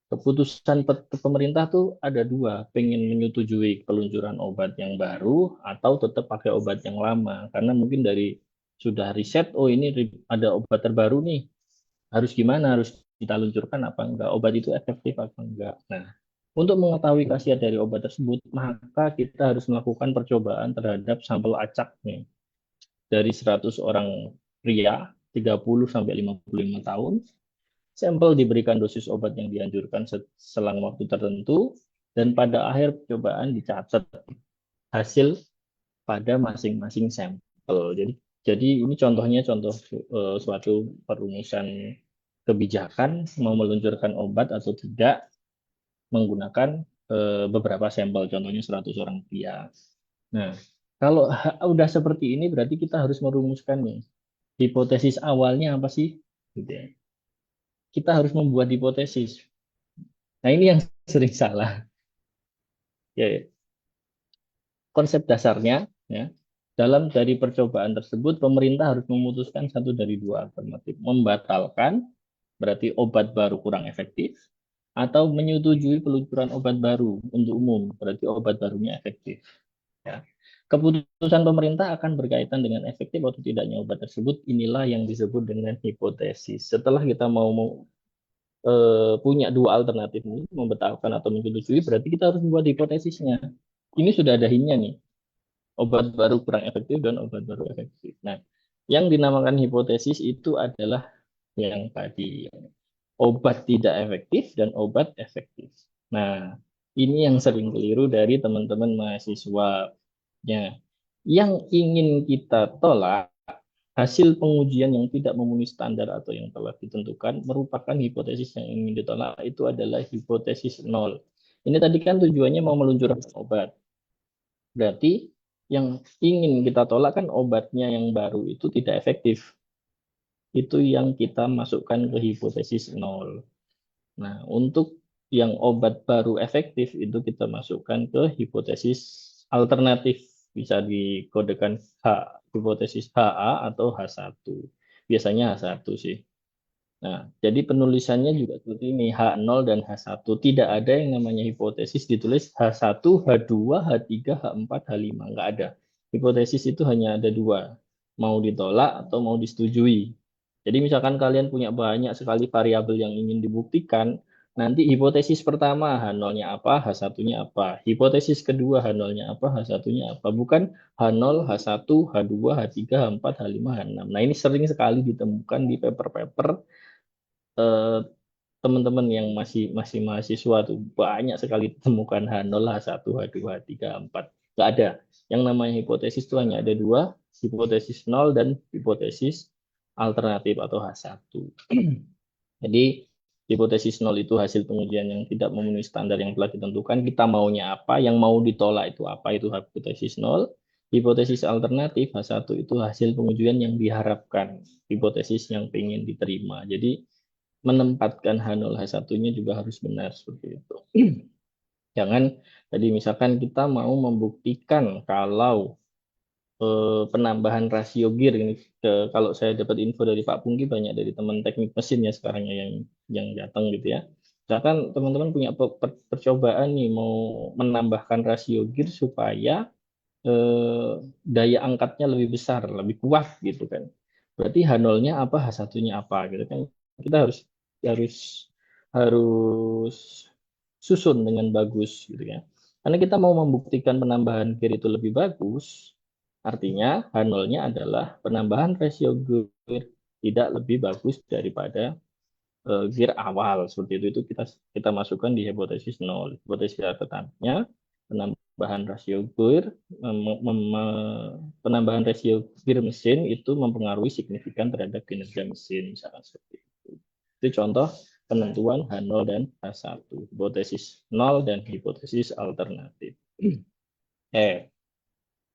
Speaker 4: Keputusan pemerintah tuh ada dua, pengen menyetujui peluncuran obat yang baru atau tetap pakai obat yang lama. Karena mungkin dari sudah riset, oh ini ada obat terbaru nih, harus gimana, harus kita luncurkan apa enggak, obat itu efektif apa enggak. Nah, untuk mengetahui khasiat dari obat tersebut, maka kita harus melakukan percobaan terhadap sampel acak nih. Dari 100 orang pria, 30 sampai 55 tahun, sampel diberikan dosis obat yang dianjurkan selang waktu tertentu, dan pada akhir percobaan dicatat hasil pada masing-masing sampel. Jadi ini contohnya contoh suatu perumusan kebijakan mau meluncurkan obat atau tidak menggunakan beberapa sampel, contohnya 100 orang pria. Nah, kalau udah seperti ini berarti kita harus merumuskan nih hipotesis awalnya apa sih? Gitu ya. Kita harus membuat hipotesis. Nah, ini yang sering salah. Ya, ya. Konsep dasarnya, ya, dalam dari percobaan tersebut, pemerintah harus memutuskan satu dari dua alternatif. Membatalkan, berarti obat baru kurang efektif, atau menyetujui peluncuran obat baru untuk umum, berarti obat barunya efektif. Ya. Keputusan pemerintah akan berkaitan dengan efektif atau tidaknya obat tersebut. Inilah yang disebut dengan hipotesis. Setelah kita mau punya dua alternatif ini, membatalkan atau menyetujui, berarti kita harus membuat hipotesisnya. Ini sudah ada hintnya nih, obat baru kurang efektif dan obat baru efektif. Nah, yang dinamakan hipotesis itu adalah yang tadi, obat tidak efektif dan obat efektif. Nah, ini yang sering keliru dari teman-teman mahasiswa. Ya, yang ingin kita tolak hasil pengujian yang tidak memenuhi standar atau yang telah ditentukan merupakan hipotesis yang ingin ditolak, itu adalah hipotesis nol. Ini tadi kan tujuannya mau meluncurkan obat. Berarti yang ingin kita tolak kan obatnya yang baru itu tidak efektif. Itu yang kita masukkan ke hipotesis nol. Nah, untuk yang obat baru efektif itu kita masukkan ke hipotesis alternatif. Bisa dikodekan hipotesis HA atau H1. Biasanya H1 sih. Nah, jadi penulisannya juga seperti ini, H0 dan H1. Tidak ada yang namanya hipotesis ditulis H1, H2, H3, H4, H5. Nggak ada. Hipotesis itu hanya ada dua. Mau ditolak atau mau disetujui. Jadi misalkan kalian punya banyak sekali variabel yang ingin dibuktikan, nanti hipotesis pertama H0-nya apa, H1-nya apa. Hipotesis kedua H0-nya apa, H1-nya apa. Bukan H0, H1, H2, H3, H4, H5, H6. Nah, ini sering sekali ditemukan di paper-paper teman-teman yang masih mahasiswa tuh banyak sekali ditemukan H0, H1, H2, H3, H4. Nggak ada. Yang namanya hipotesis itu hanya ada dua, hipotesis nol dan hipotesis alternatif atau H1. Jadi Hipotesis nol itu hasil pengujian yang tidak memenuhi standar yang telah ditentukan. Kita maunya apa, yang mau ditolak itu apa, itu hipotesis nol. Hipotesis alternatif H1 itu hasil pengujian yang diharapkan, hipotesis yang ingin diterima. Jadi menempatkan H0 H1-nya juga harus benar seperti itu. Jangan tadi misalkan kita mau membuktikan kalau penambahan rasio gear ini, kalau saya dapat info dari Pak Pungki, banyak dari teman teknik mesin ya sekarang ya yang datang gitu ya. Misalkan teman-teman punya percobaan nih mau menambahkan rasio gear supaya daya angkatnya lebih besar, lebih kuat gitu kan. Berarti H0-nya apa, H1-nya apa gitu kan. Kita harus harus harus susun dengan bagus gitu ya. Karena kita mau membuktikan penambahan gear itu lebih bagus, artinya H0-nya adalah penambahan rasio gear tidak lebih bagus daripada gear awal. Seperti itu kita kita masukkan di hipotesis nol. Hipotesis tetapnya penambahan rasio gear penambahan rasio gear mesin itu mempengaruhi signifikan terhadap kinerja mesin misalkan seperti itu. Itu contoh penentuan H0 dan H1, hipotesis nol dan hipotesis alternatif.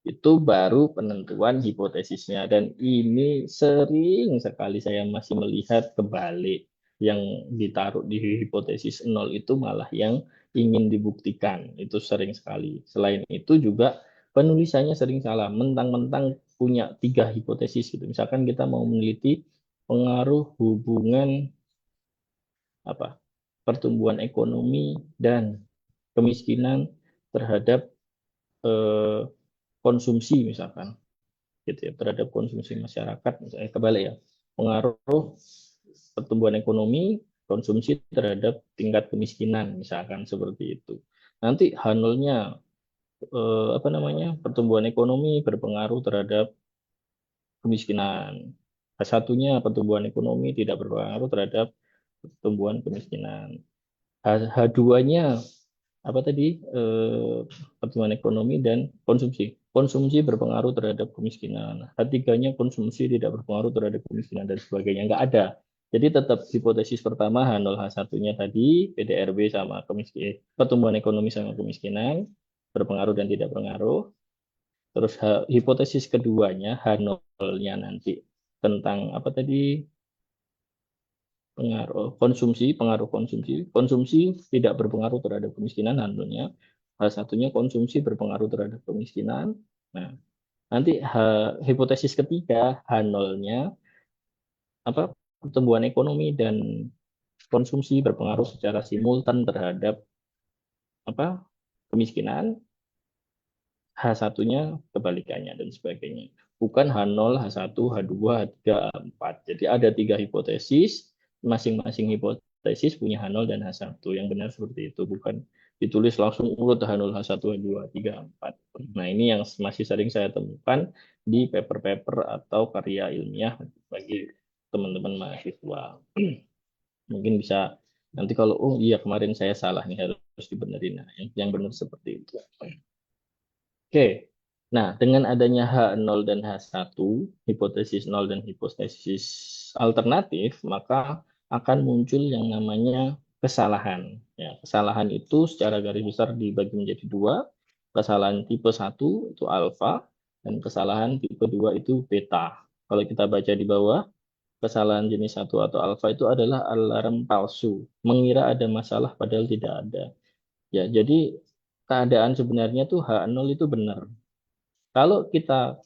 Speaker 4: Itu baru penentuan hipotesisnya, dan ini sering sekali saya masih melihat kebalik, yang ditaruh di hipotesis nol itu malah yang ingin dibuktikan, itu sering sekali. Selain itu juga penulisannya sering salah, mentang-mentang punya 3 hipotesis gitu. Misalkan kita mau meneliti pengaruh hubungan apa pertumbuhan ekonomi dan kemiskinan terhadap eh, konsumsi misalkan gitu ya, terhadap konsumsi masyarakat misalnya, kebalik ya, pengaruh pertumbuhan ekonomi konsumsi terhadap tingkat kemiskinan misalkan seperti itu. Nanti H0-nya apa namanya, pertumbuhan ekonomi berpengaruh terhadap kemiskinan. H1-nya pertumbuhan ekonomi tidak berpengaruh terhadap pertumbuhan kemiskinan. H2-nya apa tadi, pertumbuhan ekonomi dan konsumsi. Konsumsi berpengaruh terhadap kemiskinan. H3-nya konsumsi tidak berpengaruh terhadap kemiskinan dan sebagainya. Enggak ada. Jadi tetap hipotesis pertama H0 H1-nya tadi, PDRB sama kemiskinan, pertumbuhan ekonomi sama kemiskinan berpengaruh dan tidak berpengaruh. Terus hipotesis keduanya H0-nya nanti tentang apa tadi, pengaruh konsumsi tidak berpengaruh terhadap kemiskinan, handlenya salah satunya konsumsi berpengaruh terhadap kemiskinan. Nah, nanti hipotesis ketiga H0-nya apa, pertumbuhan ekonomi dan konsumsi berpengaruh secara simultan terhadap apa, kemiskinan. H1-nya kebalikannya dan sebagainya. Bukan H0, H1, H2, H3, H4. Jadi ada 3 hipotesis, masing-masing hipotesis punya H0 dan H1. Yang benar seperti itu, bukan ditulis langsung urut H0, H1, H2, H3, H4. Nah, ini yang masih sering saya temukan di paper-paper atau karya ilmiah bagi teman-teman mahasiswa. Mungkin bisa nanti kalau, oh iya kemarin saya salah nih, harus dibenerin. Nah, yang benar seperti itu. Oke, nah dengan adanya H0 dan H1, hipotesis 0 dan hipotesis alternatif, maka akan muncul yang namanya kesalahan. Ya, kesalahan itu secara garis besar dibagi menjadi 2, kesalahan tipe 1 itu alfa, dan kesalahan tipe 2 itu beta. Kalau kita baca di bawah, kesalahan jenis 1 atau alfa itu adalah alarm palsu, mengira ada masalah padahal tidak ada. Ya, jadi keadaan sebenarnya tuh H0 itu benar. Kalau kita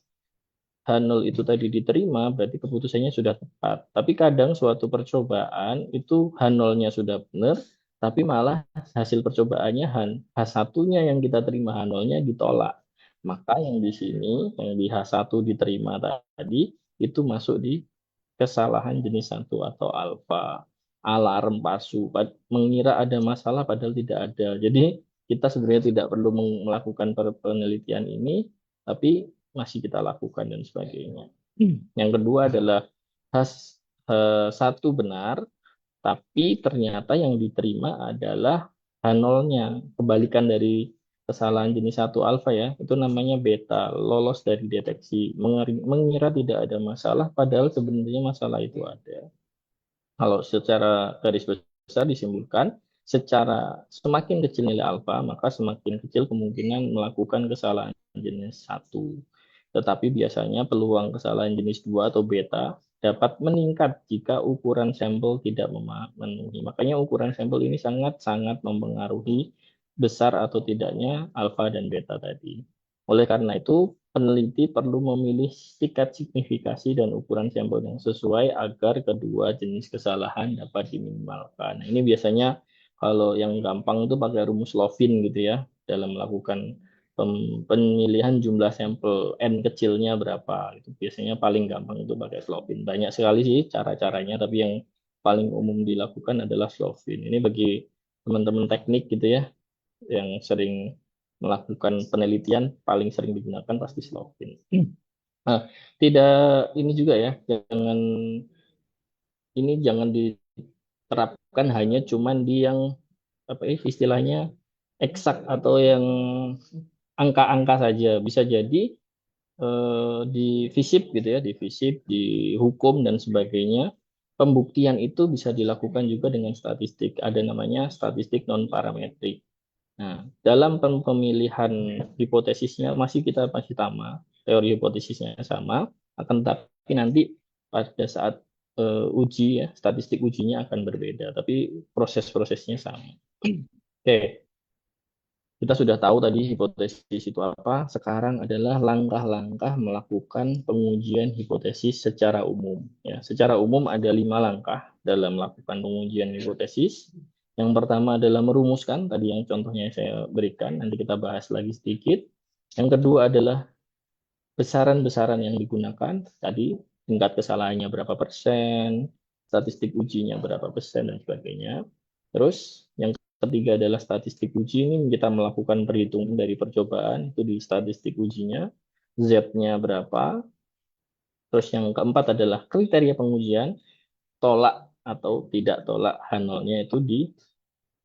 Speaker 4: H0 itu tadi diterima, berarti keputusannya sudah tepat. Tapi kadang suatu percobaan itu H0-nya sudah benar, tapi malah hasil percobaannya H1-nya yang kita terima, H0-nya ditolak. Maka yang di sini, yang di H1 diterima tadi, itu masuk di kesalahan jenis 1 atau alfa. Alarm palsu, mengira ada masalah padahal tidak ada. Jadi kita sebenarnya tidak perlu melakukan penelitian ini, tapi masih kita lakukan dan sebagainya. Yang kedua adalah H1 benar, tapi ternyata yang diterima adalah H0-nya. Kebalikan dari kesalahan jenis 1 alfa ya, itu namanya beta, lolos dari deteksi, mengira tidak ada masalah, padahal sebenarnya masalah itu ada. Kalau secara garis besar besar disimpulkan secara semakin kecil nilai alfa, maka semakin kecil kemungkinan melakukan kesalahan jenis 1. Tetapi biasanya peluang kesalahan jenis 2 atau beta dapat meningkat jika ukuran sampel tidak memenuhi. Makanya ukuran sampel ini sangat-sangat mempengaruhi besar atau tidaknya alfa dan beta tadi. Oleh karena itu, peneliti perlu memilih tingkat signifikasi dan ukuran sampel yang sesuai agar kedua jenis kesalahan dapat diminimalkan. Nah, ini biasanya kalau yang gampang itu pakai rumus Lovin gitu ya, dalam melakukan pemilihan jumlah sampel N kecilnya berapa. Itu biasanya paling gampang itu pakai Lovin. Banyak sekali sih cara-caranya, tapi yang paling umum dilakukan adalah Lovin. Ini bagi teman-teman teknik gitu ya, yang sering melakukan penelitian, paling sering digunakan pasti Slovin. Nah, tidak ini juga ya, jangan diterapkan hanya cuman di yang apa istilahnya eksak atau yang angka-angka saja. Bisa jadi di FISIP gitu ya, di FISIP, di hukum dan sebagainya, pembuktian itu bisa dilakukan juga dengan statistik. Ada namanya statistik non parametrik. Nah, dalam pemilihan hipotesisnya masih sama, teori hipotesisnya sama, akan tapi nanti pada saat uji ya, statistik ujinya akan berbeda, tapi proses-prosesnya sama. Oke, kita sudah tahu tadi hipotesis itu apa. Sekarang adalah langkah-langkah melakukan pengujian hipotesis secara umum. Ya, secara umum ada 5 langkah dalam melakukan pengujian hipotesis. Yang pertama adalah merumuskan, tadi yang contohnya saya berikan, nanti kita bahas lagi sedikit. Yang kedua adalah besaran-besaran yang digunakan, tadi tingkat kesalahannya berapa persen, statistik ujinya berapa persen, dan sebagainya. Terus yang ketiga adalah statistik uji, ini kita melakukan perhitungan dari percobaan, itu di statistik ujinya, Z-nya berapa. Terus yang keempat adalah kriteria pengujian, tolak atau tidak tolak H0-nya itu di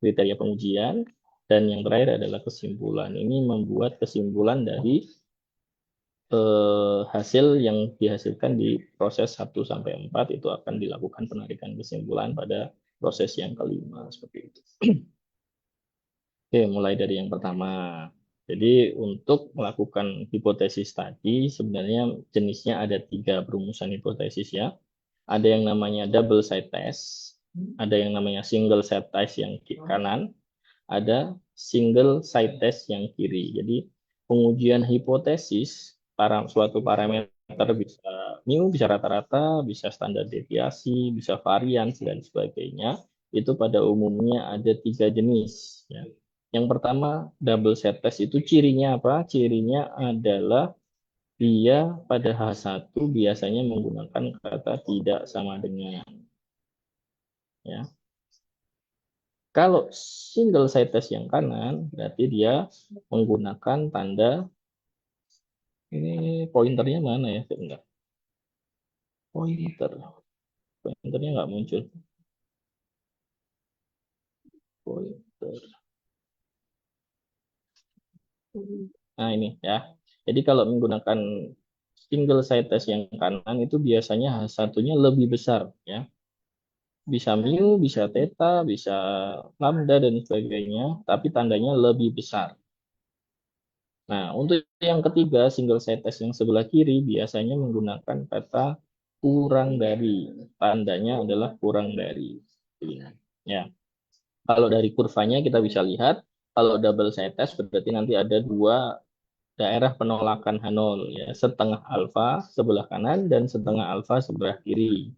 Speaker 4: kriteria pengujian. Dan yang terakhir adalah kesimpulan. Ini membuat kesimpulan dari hasil yang dihasilkan di proses 1 sampai 4 itu akan dilakukan penarikan kesimpulan pada proses yang kelima seperti itu. Oke, mulai dari yang pertama. Jadi untuk melakukan hipotesis tadi sebenarnya jenisnya ada 3 perumusan hipotesis ya. Ada yang namanya double side test, ada yang namanya single side test yang kanan, ada single side test yang kiri. Jadi pengujian hipotesis suatu parameter bisa mu, bisa rata-rata, bisa standar deviasi, bisa varian dan sebagainya. Itu pada umumnya ada 3 jenis. Ya. Yang pertama double set test itu cirinya apa? Cirinya adalah dia pada H1 biasanya menggunakan kata tidak sama dengan. Ya. Kalau single side test yang kanan, berarti dia menggunakan tanda, ini pointernya mana ya? Enggak. Pointernya nggak muncul. Pointer. Nah ini ya. Jadi kalau menggunakan single side test yang kanan itu biasanya H1-nya lebih besar ya. Bisa mu, bisa theta, bisa lambda dan sebagainya, tapi tandanya lebih besar. Nah, untuk yang ketiga, single side test yang sebelah kiri biasanya menggunakan kata kurang dari. Tandanya adalah kurang dari. Ya. Kalau dari kurvanya kita bisa lihat, kalau double side test berarti nanti ada 2 daerah penolakan H0, ya, setengah alfa sebelah kanan dan setengah alfa sebelah kiri.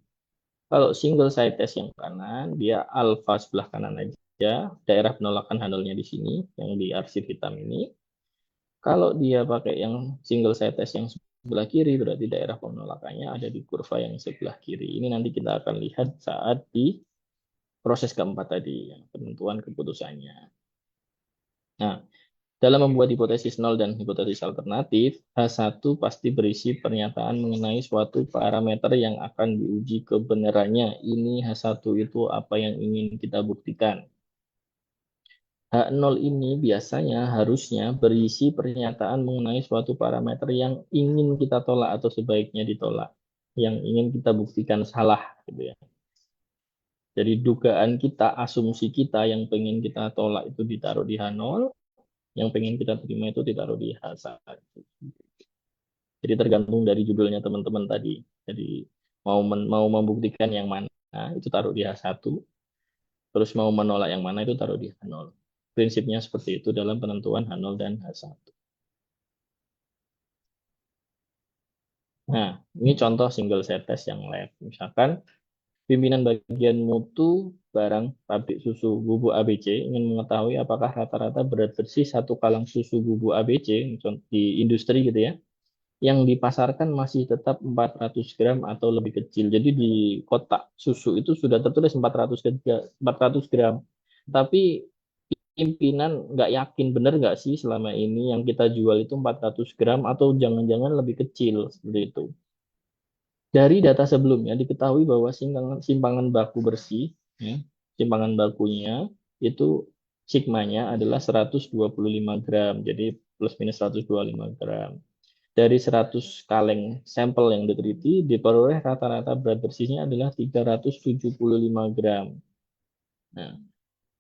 Speaker 4: Kalau single side test yang kanan, dia alfa sebelah kanan aja, daerah penolakan H0-nya di sini, yang di arsip hitam ini. Kalau dia pakai yang single side test yang sebelah kiri, berarti daerah penolakannya ada di kurva yang sebelah kiri. Ini nanti kita akan lihat saat di proses keempat tadi, yang penentuan keputusannya. Nah, dalam membuat hipotesis nol dan hipotesis alternatif, H1 pasti berisi pernyataan mengenai suatu parameter yang akan diuji kebenarannya. Ini H1 itu apa yang ingin kita buktikan. H0 ini biasanya harusnya berisi pernyataan mengenai suatu parameter yang ingin kita tolak atau sebaiknya ditolak. Yang ingin kita buktikan salah. Gitu ya. Jadi dugaan kita, asumsi kita yang pengen kita tolak itu ditaruh di H0, yang pengen kita terima itu ditaruh di H1. Jadi tergantung dari judulnya teman-teman tadi. Jadi mau membuktikan yang mana itu taruh di H1, terus mau menolak yang mana itu taruh di H0. Prinsipnya seperti itu dalam penentuan H0 dan H1. Nah, ini contoh single set test yang lab. Misalkan pimpinan bagian mutu barang pabrik susu bubuk ABC ingin mengetahui apakah rata-rata berat bersih satu kalang susu bubuk ABC di industri gitu ya, yang dipasarkan masih tetap 400 gram atau lebih kecil. Jadi di kotak susu itu sudah tertulis 400 gram. Tapi pimpinan nggak yakin benar nggak sih selama ini yang kita jual itu 400 gram atau jangan-jangan lebih kecil seperti itu. Dari data sebelumnya diketahui bahwa simpangan baku bersih, ya, simpangan bakunya itu sigmanya adalah 125 gram, jadi plus minus 125 gram. Dari 100 kaleng sampel yang diteliti, diperoleh rata-rata berat bersihnya adalah 375 gram. Nah,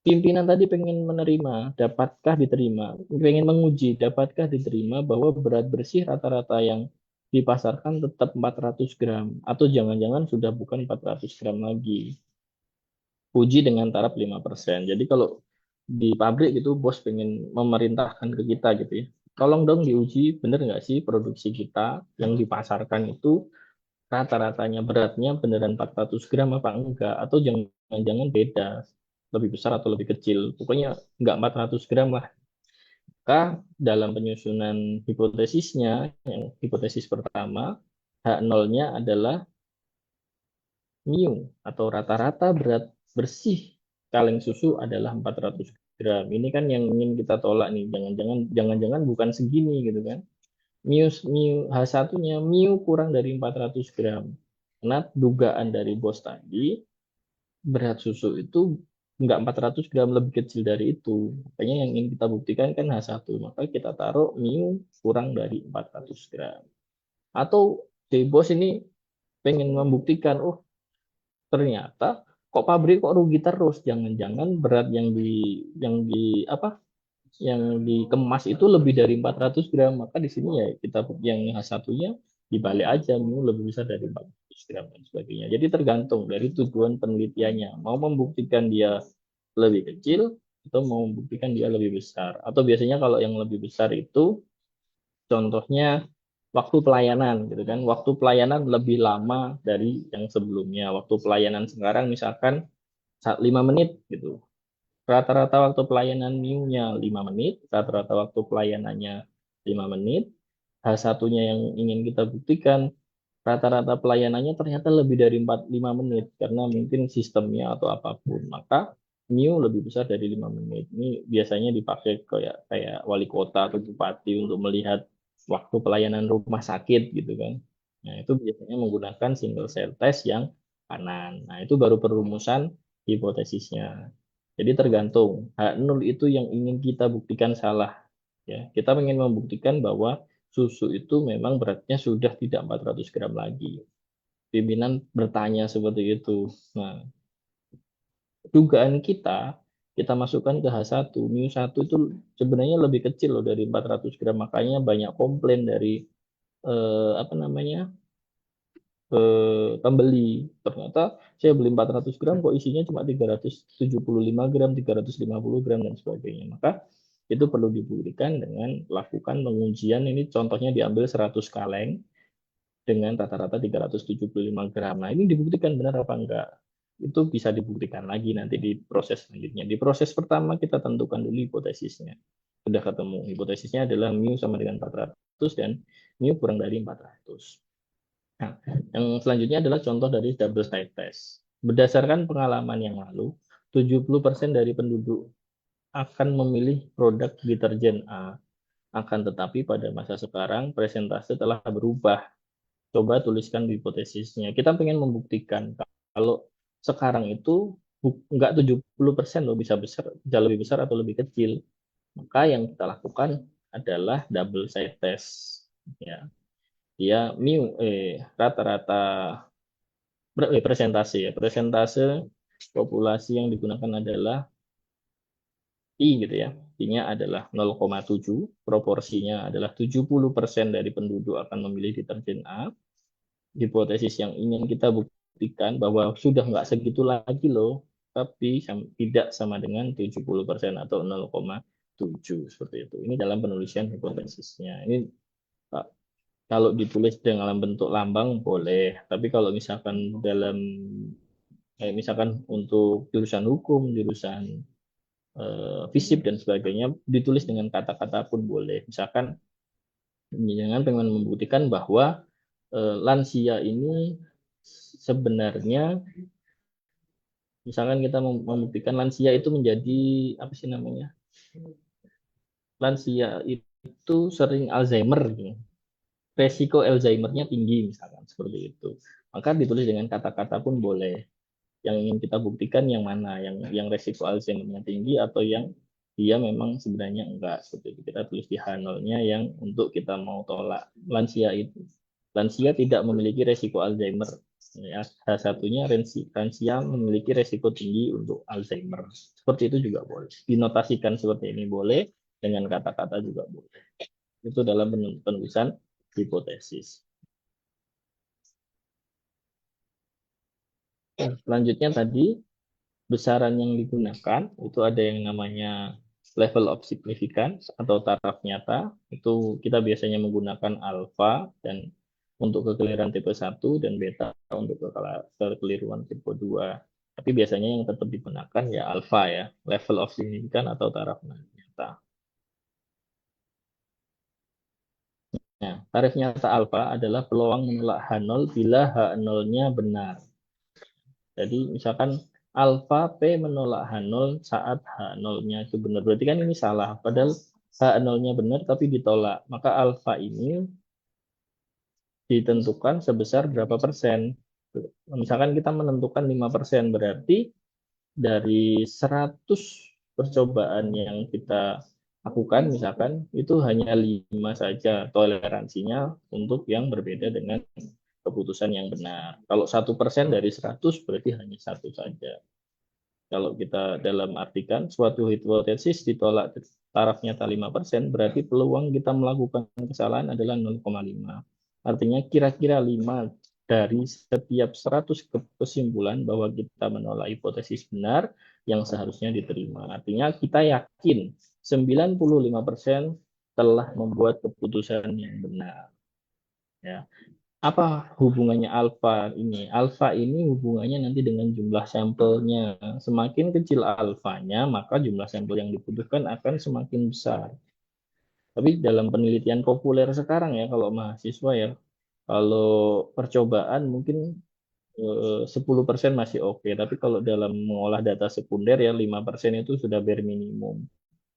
Speaker 4: pimpinan tadi pengen menerima, dapatkah diterima? Pengen menguji, dapatkah diterima bahwa berat bersih rata-rata yang dipasarkan tetap 400 gram atau jangan-jangan sudah bukan 400 gram lagi. Uji dengan taraf 5%. Jadi kalau di pabrik itu bos pengen memerintahkan ke kita gitu ya. Tolong dong diuji bener nggak sih produksi kita yang dipasarkan itu rata-ratanya beratnya beneran 400 gram apa enggak atau jangan-jangan beda lebih besar atau lebih kecil pokoknya enggak 400 gram lah. Maka dalam penyusunan hipotesisnya yang hipotesis pertama H0-nya adalah mu atau rata-rata berat bersih kaleng susu adalah 400 gram. Ini kan yang ingin kita tolak nih, jangan-jangan bukan segini gitu kan. Mu H1-nya mu kurang dari 400 gram. Karena dugaan dari bos tadi, berat susu itu enggak 400 gram lebih kecil dari itu. Makanya yang ingin kita buktikan kan H1. Maka kita taruh mu kurang dari 400 gram. Atau si bos ini pengen membuktikan, oh ternyata kok pabrik kok rugi terus. Jangan-jangan berat yang di apa yang dikemas itu lebih dari 400 gram, maka di sini ya kita yang H1-nya dibalik aja, mu lebih besar dari 400 gram dan sebagainya. Jadi tergantung dari tujuan penelitiannya, mau membuktikan dia lebih kecil atau mau membuktikan dia lebih besar. Atau biasanya kalau yang lebih besar itu contohnya waktu pelayanan gitu kan. Waktu pelayanan lebih lama dari yang sebelumnya. Waktu pelayanan sekarang misalkan 5 menit gitu. Rata-rata waktu pelayanan mu-nya 5 menit, rata-rata waktu pelayanannya 5 menit. H1-nya yang ingin kita buktikan, rata-rata pelayanannya ternyata lebih dari 5 menit, karena mungkin sistemnya atau apapun. Maka mu lebih besar dari 5 menit. Ini biasanya dipakai kayak wali kota atau bupati untuk melihat waktu pelayanan rumah sakit gitu kan. Nah, itu biasanya menggunakan single cell test yang kanan. Nah, itu baru perumusan hipotesisnya. Jadi tergantung H0 itu yang ingin kita buktikan salah. Ya, kita ingin membuktikan bahwa susu itu memang beratnya sudah tidak 400 gram lagi. Pimpinan bertanya seperti itu. Nah, dugaan kita masukkan ke H1, mu1 itu sebenarnya lebih kecil loh dari 400 gram. Makanya banyak komplain dari apa namanya pembeli. Ternyata saya beli 400 gram kok isinya cuma 375 gram, 350 gram dan sebagainya. Maka itu perlu dibuktikan dengan lakukan pengujian. Ini contohnya diambil 100 kaleng dengan rata-rata 375 gram. Nah, ini dibuktikan benar apa enggak? Itu bisa dibuktikan lagi nanti di proses selanjutnya. Di proses pertama kita tentukan dulu hipotesisnya. Sudah ketemu. Hipotesisnya adalah mu sama dengan 400 dan mu kurang dari 400. Nah, yang selanjutnya adalah contoh dari double side test. Berdasarkan pengalaman yang lalu, 70% dari penduduk akan memilih produk deterjen A. Akan tetapi pada masa sekarang presentase telah berubah. Coba tuliskan hipotesisnya. Kita ingin membuktikan kalau sekarang itu enggak 70% loh bisa lebih besar atau lebih kecil. Maka yang kita lakukan adalah double side test. Ya, dia rata-rata presentase ya presentase populasi yang digunakan adalah I gitu ya. I-nya adalah 0,7, proporsinya adalah 70% dari penduduk akan memilih deterjen A. Hipotesis yang ingin kita buktikan bahwa sudah nggak segitu lagi loh, tapi tidak sama dengan 70% atau 0,7 seperti itu. Ini dalam penulisan hipotesisnya. Ini Pak, kalau ditulis dalam bentuk lambang boleh, tapi kalau misalkan dalam misalkan untuk jurusan hukum, jurusan FISIP dan sebagainya ditulis dengan kata-kata pun boleh. Misalkan jangan pengen membuktikan bahwa lansia ini sebenarnya, misalkan kita membuktikan lansia itu menjadi apa sih namanya, lansia itu sering Alzheimer gitu. Resiko Alzheimer-nya tinggi misalkan seperti itu, maka ditulis dengan kata-kata pun boleh. Yang ingin kita buktikan yang mana, yang resiko Alzheimer-nya tinggi atau yang dia memang sebenarnya enggak, seperti itu. Kita tulis di H0-nya yang untuk kita mau tolak. Lansia tidak memiliki resiko Alzheimer. Ya, salah satunya lansia memiliki resiko tinggi untuk Alzheimer. Seperti itu juga boleh. Dinotasikan seperti ini boleh, dengan kata-kata juga boleh. Itu dalam penulisan hipotesis. Selanjutnya tadi, besaran yang digunakan itu ada yang namanya level of significance atau taraf nyata. Itu kita biasanya menggunakan alfa dan untuk kekeliruan tipe 1 dan beta untuk kekeliruan tipe 2. Tapi biasanya yang tetap digunakan ya alfa ya, level of significance atau taraf nyata. Nah, taraf nyata alfa adalah peluang menolak H0 bila H0-nya benar. Jadi misalkan alfa P menolak H0 saat H0-nya itu benar. Berarti kan ini salah. Padahal H0-nya benar tapi ditolak. Maka alfa ini ditentukan sebesar berapa persen. Misalkan kita menentukan 5%. Berarti dari 100 percobaan yang kita lakukan, misalkan itu hanya 5 saja toleransinya untuk yang berbeda dengan keputusan yang benar. Kalau 1% dari 100 berarti hanya 1 saja. Kalau kita dalam artikan suatu hipotesis ditolak taraf nyata 5%, berarti peluang kita melakukan kesalahan adalah 0,5. Artinya kira-kira 5 dari setiap 100 kesimpulan bahwa kita menolak hipotesis benar yang seharusnya diterima. Artinya kita yakin 95% telah membuat keputusan yang benar. Ya. Apa hubungannya alfa ini? Alfa ini hubungannya nanti dengan jumlah sampelnya. Semakin kecil alfanya, maka jumlah sampel yang dibutuhkan akan semakin besar. Tapi dalam penelitian populer sekarang ya, kalau mahasiswa ya, kalau percobaan mungkin 10% masih oke. Tapi kalau dalam mengolah data sekunder ya 5% itu sudah bare minimum.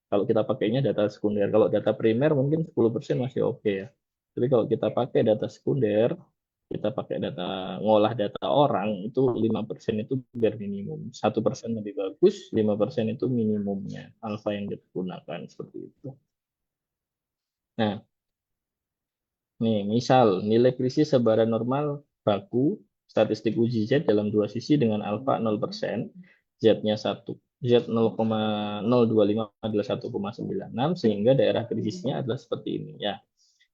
Speaker 4: Kalau kita pakainya data sekunder, kalau data primer mungkin 10% masih oke ya. Tapi kalau kita pakai data sekunder, kita pakai data ngolah data orang itu 5% itu bare minimum. 1% lebih bagus, 5% itu minimumnya alfa yang kita gunakan seperti itu. Nah, nih misal nilai krisis sebaran normal baku statistik uji Z dalam dua sisi dengan alfa 0%, Z-nya 1, Z 0,025 adalah 1,96 sehingga daerah krisisnya adalah seperti ini ya.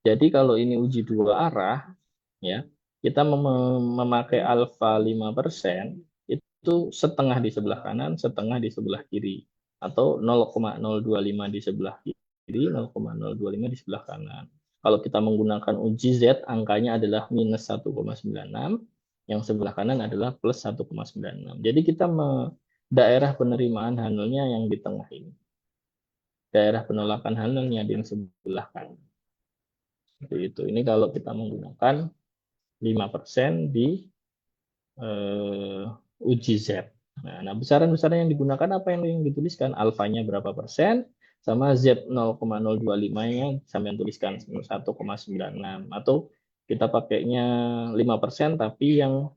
Speaker 4: Jadi kalau ini uji dua arah ya, kita memakai alfa 5%, itu setengah di sebelah kanan, setengah di sebelah kiri. Atau 0,025 di sebelah kiri, 0,025 di sebelah kanan. Kalau kita menggunakan uji Z, angkanya adalah minus 1,96, yang sebelah kanan adalah plus 1,96. Jadi kita daerah penerimaan H0-nya yang di tengah ini. Daerah penolakan H0-nya di sebelah kanan. Seperti itu. Ini kalau kita menggunakan 5% di uji Z. Nah, besaran-besaran yang digunakan apa yang dituliskan? Alfanya berapa persen, sama Z 0,025-nya sampai tuliskan 1,96. Atau kita pakainya 5% tapi yang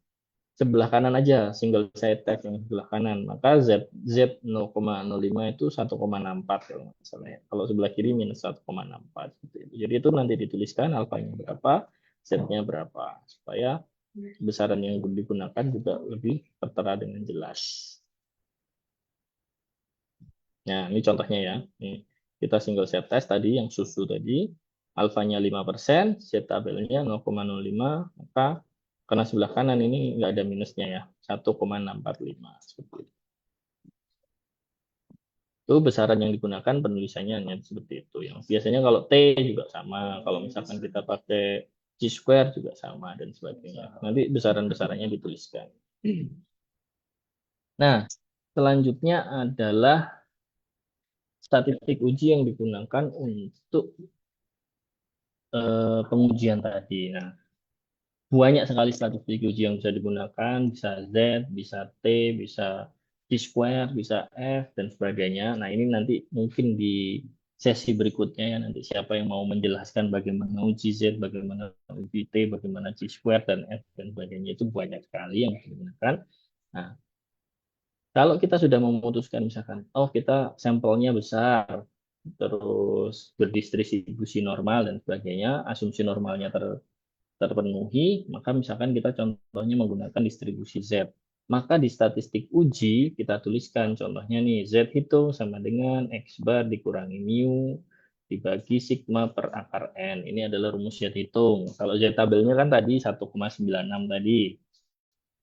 Speaker 4: sebelah kanan aja, single side tag yang sebelah kanan. Maka Z 0,05 itu 1,64 kalau nggak salah ya. Kalau sebelah kiri minus 1,64. Jadi itu nanti dituliskan alfanya berapa, Z-nya berapa, supaya besaran yang digunakan juga lebih tertera dengan jelas. Nah, ini contohnya ya. Nih, kita single set test tadi yang susu tadi, alfanya 5%, Z tabelnya 0,05, maka karena sebelah kanan ini nggak ada minusnya ya, 1,645. Seperti itu. Itu besaran yang digunakan penulisannya hanya seperti itu. Yang biasanya kalau T juga sama, kalau misalkan kita pakai G-square juga sama, dan sebagainya. Nanti besaran-besarannya dituliskan. Nah, selanjutnya adalah statistik uji yang digunakan untuk pengujian tadi. Nah, banyak sekali statistik uji yang bisa digunakan, bisa Z, bisa T, bisa T-square, bisa F, dan sebagainya. Nah, ini nanti mungkin di sesi berikutnya ya, nanti siapa yang mau menjelaskan bagaimana uji Z, bagaimana uji T, bagaimana T-square, dan F, dan sebagainya, itu banyak sekali yang digunakan. Nah, kalau kita sudah memutuskan misalkan, oh kita sampelnya besar, terus berdistribusi normal dan sebagainya, asumsi normalnya terpenuhi, maka misalkan kita contohnya menggunakan distribusi Z. Maka di statistik uji kita tuliskan contohnya nih, Z hitung sama dengan X bar dikurangi mu dibagi sigma per akar N. Ini adalah rumus Z hitung. Kalau Z tabelnya kan tadi 1,96 tadi.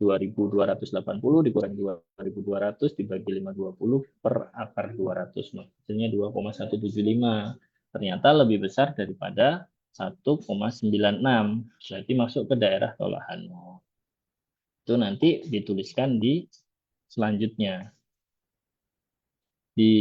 Speaker 4: 2.280 dikurangi 2.200 dibagi 520 per akar 200, maksudnya 2,175. Ternyata lebih besar daripada 1,96, berarti masuk ke daerah tolak Hanol. Itu nanti dituliskan di selanjutnya di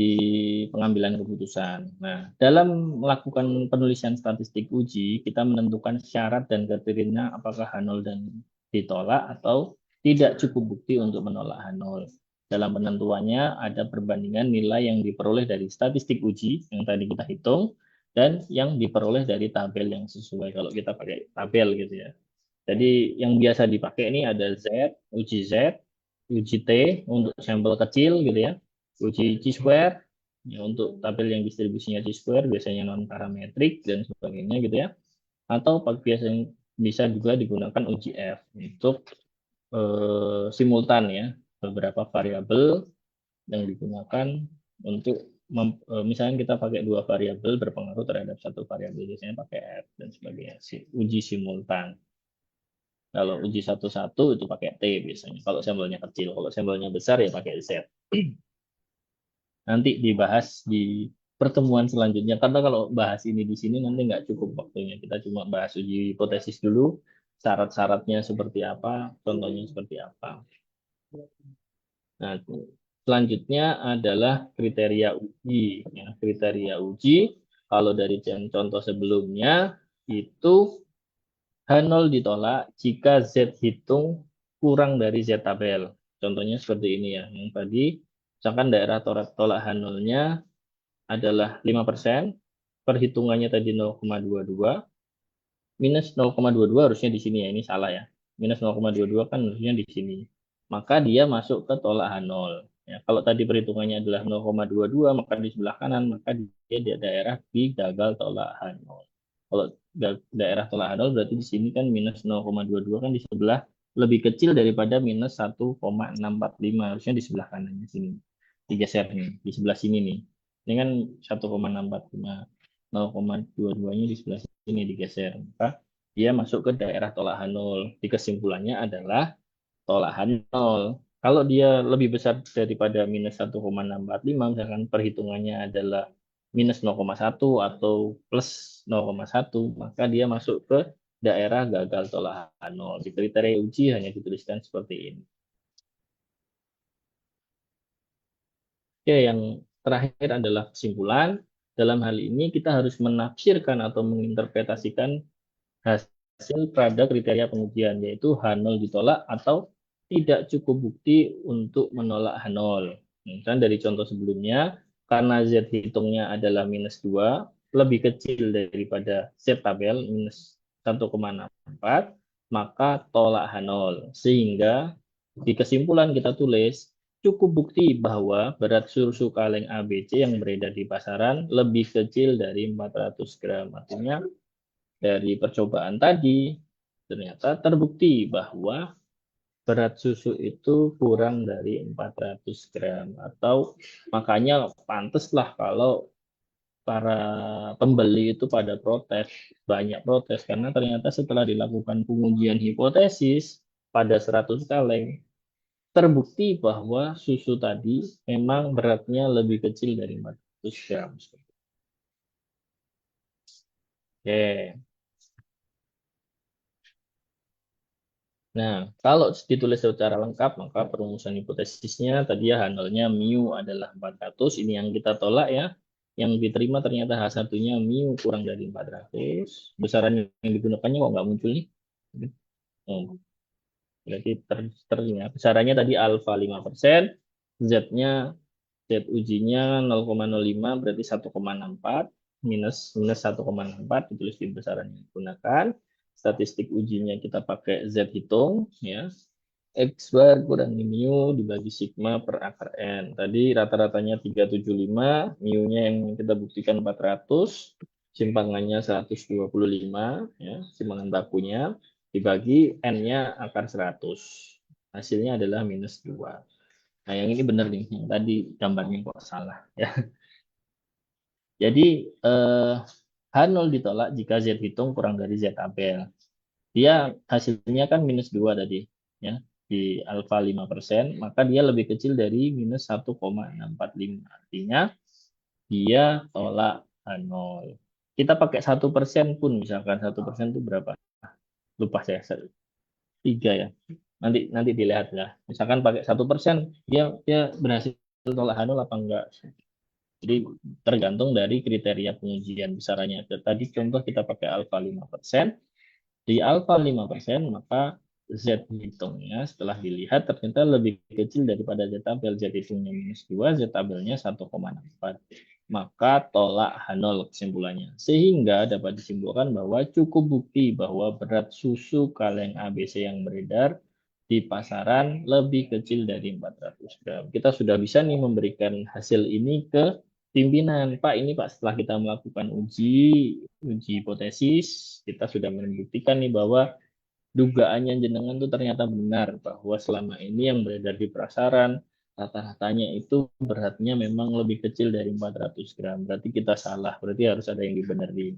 Speaker 4: pengambilan keputusan. Nah, dalam melakukan penulisan statistik uji, kita menentukan syarat dan kriteria apakah Hanol dan ditolak atau tidak cukup bukti untuk menolak Hanol. Dalam penentuannya ada perbandingan nilai yang diperoleh dari statistik uji yang tadi kita hitung dan yang diperoleh dari tabel yang sesuai. Kalau kita pakai tabel gitu ya. Jadi yang biasa dipakai ini ada Z, uji T untuk sampel kecil gitu ya, uji Chi-square ya, untuk tabel yang distribusinya Chi-square biasanya non parametrik dan sebagainya gitu ya. Atau biasanya bisa juga digunakan uji F untuk simultan ya, beberapa variabel yang digunakan untuk misalnya kita pakai dua variabel berpengaruh terhadap satu variabel, biasanya pakai F dan sebagainya, uji simultan. Kalau uji satu-satu itu pakai T biasanya. Kalau sampelnya kecil, kalau sampelnya besar ya pakai Z. Nanti dibahas di pertemuan selanjutnya. Karena kalau bahas ini di sini nanti nggak cukup waktunya. Kita cuma bahas uji hipotesis dulu, syarat-syaratnya seperti apa, contohnya seperti apa. Nah, selanjutnya adalah kriteria uji. Ya, kriteria uji, kalau dari contoh sebelumnya, itu H0 ditolak jika Z hitung kurang dari Z tabel. Contohnya seperti ini ya. Yang tadi, misalkan daerah tolak H0-nya adalah 5%, perhitungannya tadi 0,22, minus 0,22 harusnya di sini ya, ini salah ya. Minus 0,22 kan harusnya di sini. Maka dia masuk ke tolak H0. Ya, kalau tadi perhitungannya adalah 0,22, maka di sebelah kanan, maka dia di daerah di gagal tolak H0. Kalau daerah tolak H0 berarti di sini kan minus 0,22 kan di sebelah lebih kecil daripada minus 1,645. Harusnya di sebelah kanan di sini. Digeser nih, di sebelah sini nih. Ini kan 1,645. 0,22-nya di sebelah sini digeser. Maka dia masuk ke daerah tolak H0. Di kesimpulannya adalah tolak H0. Kalau dia lebih besar daripada minus 1,645, misalkan perhitungannya adalah minus 0,1 atau plus 0,1, maka dia masuk ke daerah gagal tolak H0. Di kriteria uji hanya dituliskan seperti ini. Oke, yang terakhir adalah kesimpulan. Dalam hal ini kita harus menafsirkan atau menginterpretasikan hasil pada kriteria pengujian, yaitu H0 ditolak atau tidak cukup bukti untuk menolak H0. Misalnya dari contoh sebelumnya, karena Z hitungnya adalah minus 2, lebih kecil daripada Z tabel minus 1,64, maka tolak H0. Sehingga di kesimpulan kita tulis, cukup bukti bahwa berat susu kaleng ABC yang beredar di pasaran lebih kecil dari 400 gram. Artinya dari percobaan tadi ternyata terbukti bahwa berat susu itu kurang dari 400 gram, atau makanya pantaslah kalau para pembeli itu pada protes, banyak protes karena ternyata setelah dilakukan pengujian hipotesis pada 100 kaleng terbukti bahwa susu tadi memang beratnya lebih kecil dari 400 gram. Oke. Nah, kalau ditulis secara lengkap, maka perumusan hipotesisnya tadi ya H0-nya mu adalah 400. Ini yang kita tolak ya. Yang diterima ternyata H1-nya mu kurang dari 400. Besaran yang digunakannya kok nggak muncul nih? Oh, berarti ternyata besarannya tadi alfa 5%, Z-nya Z ujinya 0,05 berarti 1,64, minus 1,64 ditulis di besaran yang digunakan. Statistik ujinya kita pakai Z hitung ya. X bar kurangi mu dibagi sigma per akar N. Tadi rata-ratanya 375, mu-nya yang kita buktikan 400, simpangannya 125 ya, simpangan bakunya dibagi N-nya akar 100. Hasilnya adalah minus 2. Nah, yang ini benar nih, yang tadi gambarnya kok salah ya. Jadi H0 ditolak jika Z hitung kurang dari Z tabel. Dia hasilnya kan minus 2 tadi ya, di alfa 5%, maka dia lebih kecil dari minus 1,645. Artinya dia tolak H0. Kita pakai 1% pun, misalkan 1% itu berapa? Lupa saya, 3 ya. Nanti dilihat ya. Misalkan pakai 1%, dia berhasil tolak H0 apa enggak? Jadi tergantung dari kriteria pengujian besarannya. Tadi contoh kita pakai alfa 5%. Di alfa 5%, maka Z hitungnya setelah dilihat ternyata lebih kecil daripada Z tabel. Z hitungnya minus 2, Z tabelnya 1,64. Maka tolak H0 kesimpulannya. Sehingga dapat disimpulkan bahwa cukup bukti bahwa berat susu kaleng ABC yang beredar di pasaran lebih kecil dari 400 gram. Kita sudah bisa nih memberikan hasil ini ke pimpinan. Pak, ini Pak, setelah kita melakukan uji hipotesis, kita sudah membuktikan nih bahwa dugaannya jenengan tuh ternyata benar bahwa selama ini yang beredar di pasaran rata-ratanya itu beratnya memang lebih kecil dari 400 gram. Berarti kita salah, berarti harus ada yang dibenerin.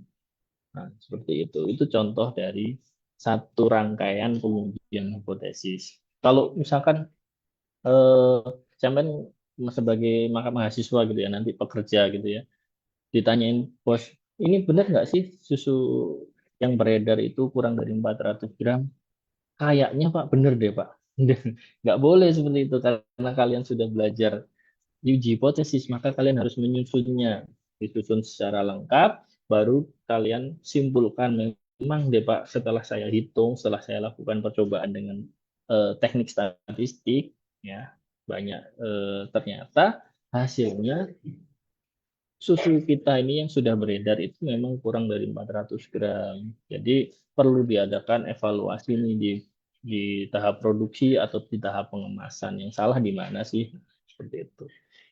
Speaker 4: Nah, seperti itu. Itu contoh dari satu rangkaian pengujian hipotesis. Kalau misalkan sampai sebagai mahasiswa gitu ya, nanti pekerja gitu ya, ditanyain bos, ini benar nggak sih susu yang beredar itu kurang dari 400 gram? Kayaknya Pak, benar deh Pak. Nggak boleh seperti itu karena kalian sudah belajar uji hipotesis, maka kalian harus menyusunnya. Disusun secara lengkap, baru kalian simpulkan memang deh Pak, setelah saya hitung, setelah saya lakukan percobaan dengan teknik statistik, ya banyak ternyata hasilnya susu kita ini yang sudah beredar itu memang kurang dari 400 gram. Jadi perlu diadakan evaluasi nih di tahap produksi atau di tahap pengemasan. Yang salah di mana sih? Seperti itu.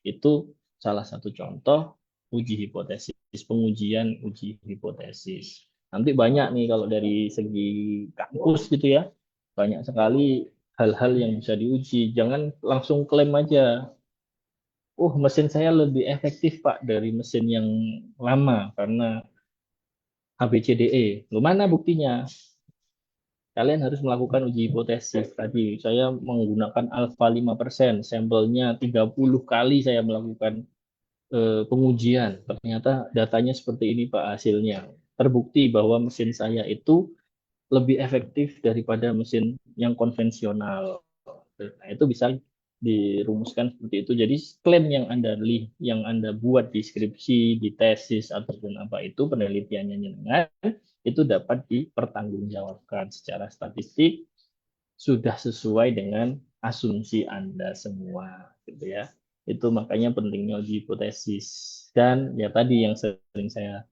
Speaker 4: Itu salah satu contoh uji hipotesis, pengujian uji hipotesis. Nanti banyak nih kalau dari segi kampus gitu ya, banyak sekali hal-hal yang bisa diuji. Jangan langsung klaim aja, mesin saya lebih efektif Pak dari mesin yang lama karena ABCDE. Lu mana buktinya? Kalian harus melakukan uji hipotesis. Tadi saya menggunakan alfa 5%, sampelnya 30 kali saya melakukan pengujian. Ternyata datanya seperti ini Pak hasilnya. Terbukti bahwa mesin saya itu lebih efektif daripada mesin yang konvensional. Nah, itu bisa dirumuskan seperti itu. Jadi klaim yang Anda buat di skripsi, di tesis ataupun apa itu penelitiannya jenengan itu dapat dipertanggungjawabkan secara statistik sudah sesuai dengan asumsi Anda semua gitu ya. Itu makanya pentingnya uji hipotesis. Dan ya tadi yang sering saya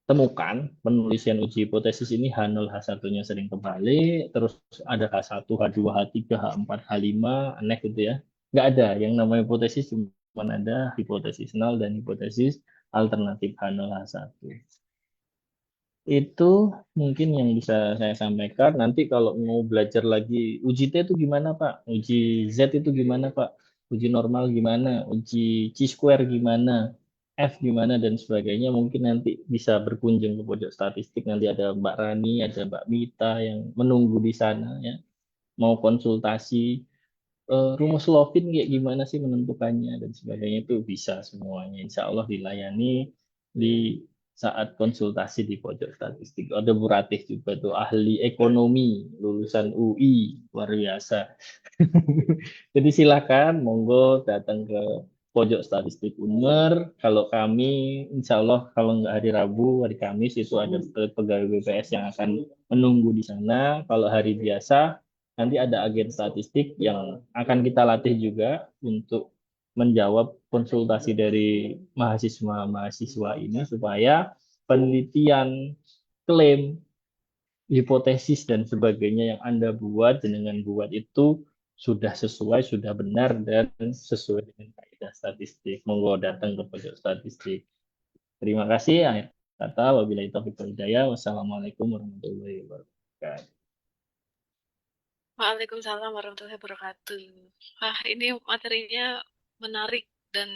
Speaker 4: temukan penulisan uji hipotesis ini H0, H1-nya sering kebalik, terus ada H1, H2, H3, H4, H5, aneh gitu ya. Nggak ada, yang namanya hipotesis cuma ada hipotesis nol dan hipotesis alternatif H0, H1. Itu mungkin yang bisa saya sampaikan. Nanti kalau mau belajar lagi, uji T itu gimana, Pak? Uji Z itu gimana, Pak? Uji normal gimana? Uji chi-square gimana? F gimana dan sebagainya. Mungkin nanti bisa berkunjung ke pojok statistik. Nanti ada Mbak Rani, ada Mbak Mita yang menunggu di sana ya. Mau konsultasi rumus Lovin kayak gimana sih menentukannya dan sebagainya itu bisa semuanya. Insya Allah dilayani di saat konsultasi di pojok statistik. Ada Bu Ratih juga tuh ahli ekonomi lulusan UI luar biasa. Jadi silakan monggo datang ke pojok statistik Unmer. Kalau kami, insya Allah kalau nggak hari Rabu, hari Kamis itu ada pegawai BPS yang akan menunggu di sana. Kalau hari biasa, nanti ada agen statistik yang akan kita latih juga untuk menjawab konsultasi dari mahasiswa-mahasiswa ini supaya penelitian, klaim, hipotesis dan sebagainya yang Anda buat dengan buat itu sudah sesuai, sudah benar dan sesuai dengan kaidah statistik. Monggo datang ke pojok statistik. Terima kasih. Akhir kata, wabillahi taufiq wal hidayah. Wassalamualaikum warahmatullahi wabarakatuh.
Speaker 2: Waalaikumsalam warahmatullahi wabarakatuh. Wah, ini materinya menarik dan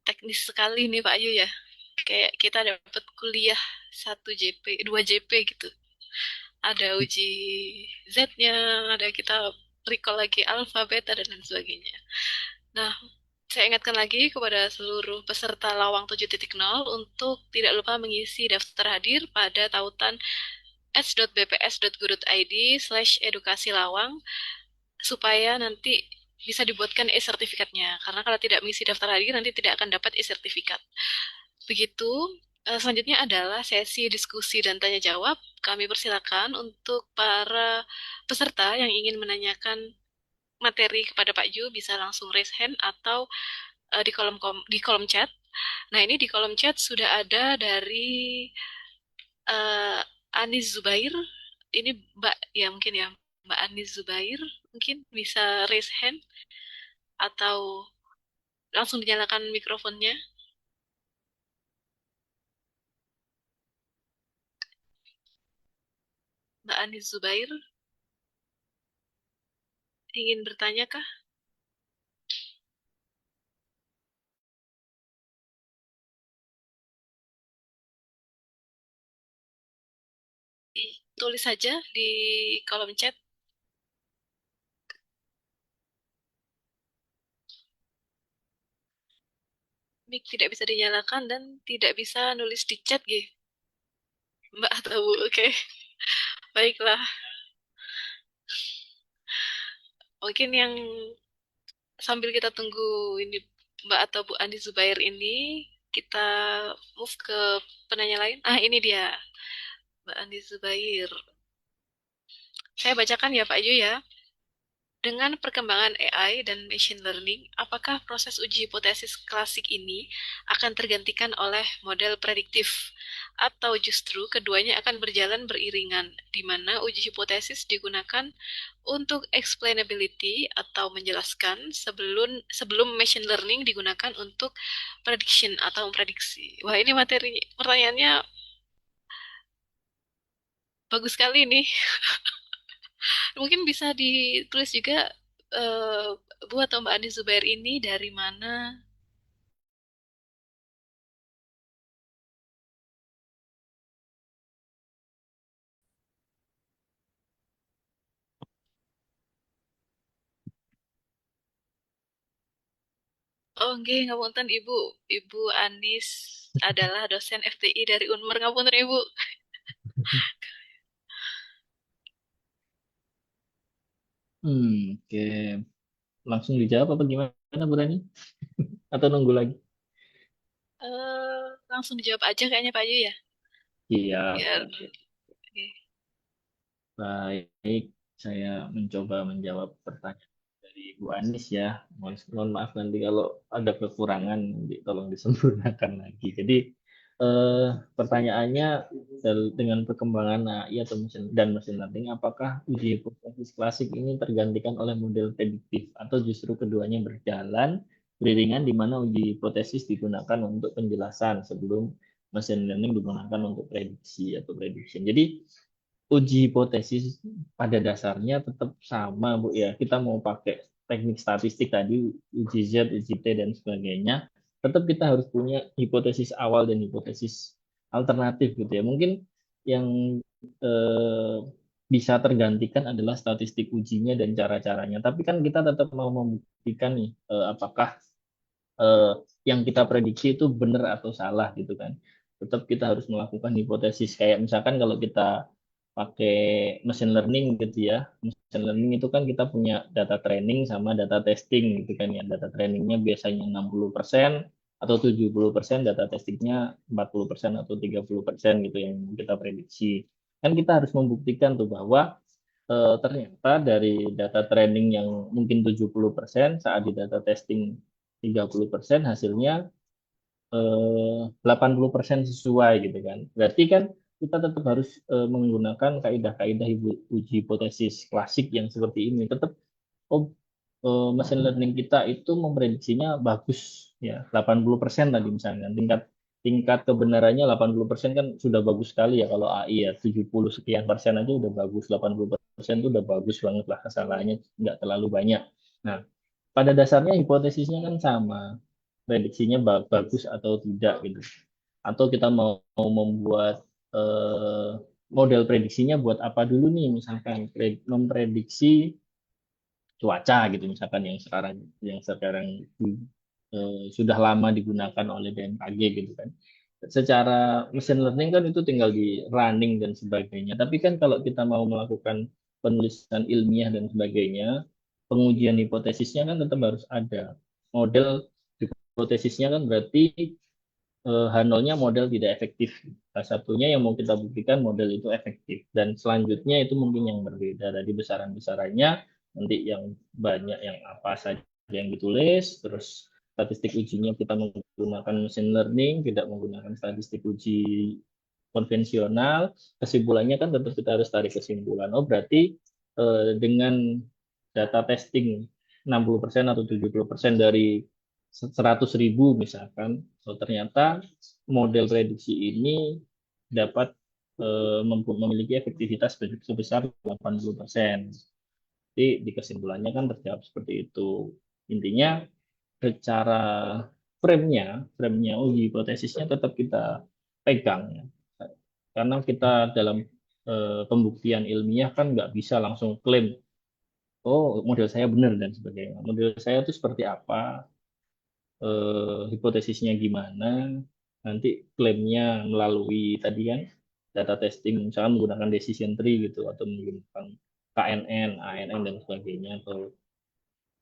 Speaker 2: teknis sekali nih Pak Ayu ya. Kayak kita dapat kuliah 1 JP, 2 JP gitu. Ada uji Z-nya, ada kita recall lagi alfa, beta, dan lain sebagainya. Nah, saya ingatkan lagi kepada seluruh peserta Lawang 7.0 untuk tidak lupa mengisi daftar hadir pada tautan s.bps.go.id/edukasi lawang supaya nanti bisa dibuatkan e-sertifikatnya. Karena kalau tidak mengisi daftar hadir nanti tidak akan dapat e-sertifikat. Begitu. Selanjutnya adalah sesi diskusi dan tanya jawab. Kami persilakan untuk para peserta yang ingin menanyakan materi kepada Pak Yu bisa langsung raise hand atau di kolom chat. Nah, ini di kolom chat sudah ada dari uh, Anis Zubair. Ini Mbak ya mungkin ya Mbak Anis Zubair mungkin bisa raise hand atau langsung dinyalakan mikrofonnya. Mbak Anis Zubair ingin bertanya kah? Tulis saja di kolom chat. Mic tidak bisa dinyalakan dan tidak bisa nulis di chat gitu. Mbak atau Bu, oke. Baiklah. Mungkin yang sambil kita tunggu ini Mbak atau Bu Andi Zubair ini, kita move ke penanya lain. Ah, ini dia. Mbak Andi Zubair. Saya bacakan ya Pak Yu ya. Dengan perkembangan AI dan machine learning, apakah proses uji hipotesis klasik ini akan tergantikan oleh model prediktif? Atau justru keduanya akan berjalan beriringan, di mana uji hipotesis digunakan untuk explainability atau menjelaskan sebelum machine learning digunakan untuk prediction atau memprediksi. Wah, ini materi pertanyaannya bagus sekali nih. Mungkin bisa ditulis juga Bu atau Mbak Andi Zubair ini dari mana? Oh, nggih, ngapunten Ibu. Ibu Anis adalah dosen FTI dari Unmer. Ngapunten Ibu.
Speaker 4: Oke. Langsung dijawab apa gimana Bu Rani? Atau nunggu lagi?
Speaker 2: Langsung dijawab aja kayaknya Pak Yu ya.
Speaker 4: Iya.
Speaker 2: Biar, oke.
Speaker 4: Baik, saya mencoba menjawab pertanyaan dari Bu Anis ya. Mohon maaf nanti kalau ada kekurangan, nanti tolong disempurnakan lagi. Jadi pertanyaannya dengan perkembangan AI atau dan mesin learning, apakah uji hipotesis klasik ini tergantikan oleh model prediktif atau justru keduanya berjalan beriringan di mana uji hipotesis digunakan untuk penjelasan sebelum machine learning digunakan untuk prediksi atau prediction. Jadi uji hipotesis pada dasarnya tetap sama, Bu ya. Kita mau pakai teknik statistik tadi, uji Z, uji T dan sebagainya, tetap kita harus punya hipotesis awal dan hipotesis alternatif gitu ya. Mungkin yang eh, bisa tergantikan adalah statistik ujinya dan cara-caranya. Tapi kan kita tetap mau membuktikan nih apakah eh, yang kita prediksi itu benar atau salah gitu kan. Tetap kita harus melakukan hipotesis. Kayak misalkan kalau kita pakai machine learning gitu ya. Machine learning itu kan kita punya data training sama data testing gitu kan ya. Data trainingnya biasanya 60% atau 70%, data testingnya 40% atau 30% gitu yang kita prediksi. Kan kita harus membuktikan tuh bahwa ternyata dari data training yang mungkin 70% saat di data testing 30% hasilnya 80% sesuai gitu kan. Berarti kan kita tetap harus menggunakan kaidah-kaidah uji hipotesis klasik yang seperti ini. Tetap oh machine learning kita itu memprediksinya bagus ya 80% tadi misalnya. Tingkat tingkat kebenarannya 80% kan sudah bagus sekali ya kalau AI ya 70 sekian persen aja udah bagus, 80% itu udah bagus banget lah, kesalahannya nggak terlalu banyak. Nah, pada dasarnya hipotesisnya kan sama, prediksinya bagus atau tidak gitu. Atau kita mau membuat eh, model prediksinya buat apa dulu nih, misalkan memprediksi cuaca gitu misalkan yang sekarang sudah lama digunakan oleh BMKG gitu kan. Secara machine learning kan itu tinggal di running dan sebagainya. Tapi kan kalau kita mau melakukan penulisan ilmiah dan sebagainya, pengujian hipotesisnya kan tetap harus ada. Model hipotesisnya kan berarti H0-nya model tidak efektif. Salah satunya yang mau kita buktikan model itu efektif. Dan selanjutnya itu mungkin yang berbeda dari besaran-besarannya, nanti yang banyak yang apa saja yang ditulis, terus statistik ujinya kita menggunakan machine learning, tidak menggunakan statistik uji konvensional, kesimpulannya kan tentu kita harus tarik kesimpulan. Oh berarti dengan data testing 60% atau 70% dari 100.000 misalkan, oh, ternyata model prediksi ini dapat memiliki efektivitas sebesar 80%. Jadi di kesimpulannya kan terjawab seperti itu. Intinya secara frame-nya uji hipotesisnya tetap kita pegang ya. Karena kita dalam pembuktian ilmiah kan nggak bisa langsung klaim, oh model saya benar dan sebagainya. Model saya itu seperti apa, hipotesisnya gimana, nanti klaimnya melalui tadi kan data testing, misalnya menggunakan decision tree gitu, atau menggunakan KNN, ANN, dan sebagainya, atau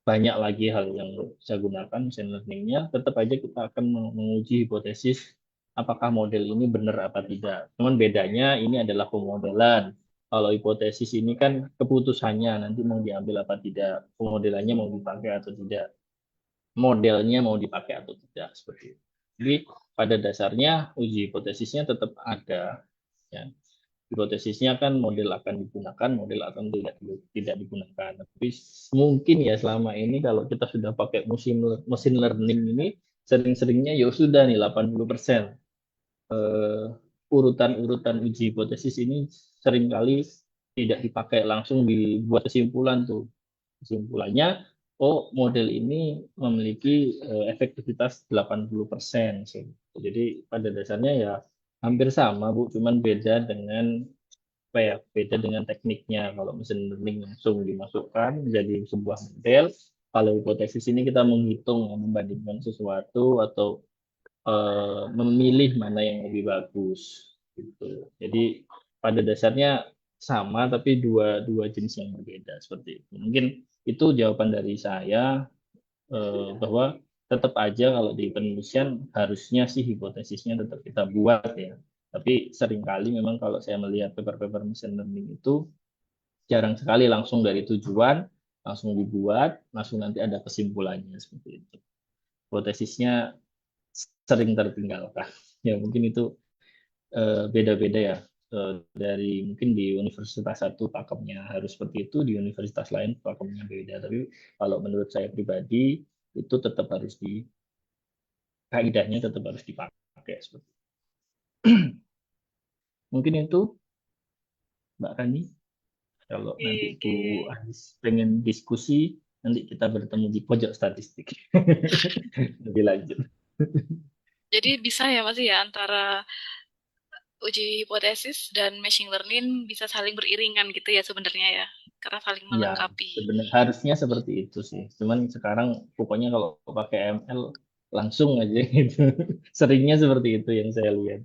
Speaker 4: banyak lagi hal yang saya gunakan machine learning-nya, tetap aja kita akan menguji hipotesis apakah model ini benar apa tidak. Cuman bedanya ini adalah pemodelan. Kalau hipotesis ini kan keputusannya nanti mau diambil apa tidak, pemodelannya mau dipakai atau tidak, modelnya mau dipakai atau tidak seperti itu. Jadi pada dasarnya uji hipotesisnya tetap ada. Ya. Hipotesisnya kan model akan digunakan, model akan tidak digunakan. Tapi mungkin ya selama ini kalau kita sudah pakai machine learning ini sering-seringnya ya sudah nih 80% urutan-urutan uji hipotesis ini seringkali tidak dipakai, langsung dibuat kesimpulan tuh. Kesimpulannya, oh model ini memiliki efektivitas 80%. Jadi pada dasarnya ya hampir sama Bu, cuman beda dengan apa ya, beda dengan tekniknya. Kalau mesin learning langsung dimasukkan menjadi sebuah model, kalau hipotesis ini kita menghitung, membandingkan sesuatu atau memilih mana yang lebih bagus gitu. Jadi pada dasarnya sama tapi dua dua jenis yang berbeda seperti itu. Mungkin itu jawaban dari saya, bahwa tetap aja kalau di penelitian harusnya sih hipotesisnya tetap kita buat ya. Tapi seringkali memang kalau saya melihat paper-paper machine learning itu jarang sekali langsung dari tujuan langsung dibuat, langsung nanti ada kesimpulannya seperti itu. Hipotesisnya sering tertinggalkan. Ya mungkin itu beda-beda ya. Dari mungkin di universitas satu pakemnya harus seperti itu, di universitas lain pakemnya beda. Tapi kalau menurut saya pribadi itu tetap harus kaidahnya tetap harus dipakai seperti itu. Mungkin itu Mbak Rani. Kalau nanti
Speaker 2: Oke,
Speaker 4: Bu
Speaker 2: oke.
Speaker 4: Anies pengen diskusi, nanti kita bertemu di pojok statistik. Lebih lanjut.
Speaker 2: Jadi bisa ya Mas ya antara uji hipotesis dan machine learning bisa saling beriringan gitu ya sebenarnya ya, karena saling
Speaker 4: Ya,
Speaker 2: melengkapi.
Speaker 4: sebenarnya harusnya seperti itu sih. Cuman sekarang pokoknya kalau pakai ML langsung aja gitu. Seringnya seperti itu yang saya lihat.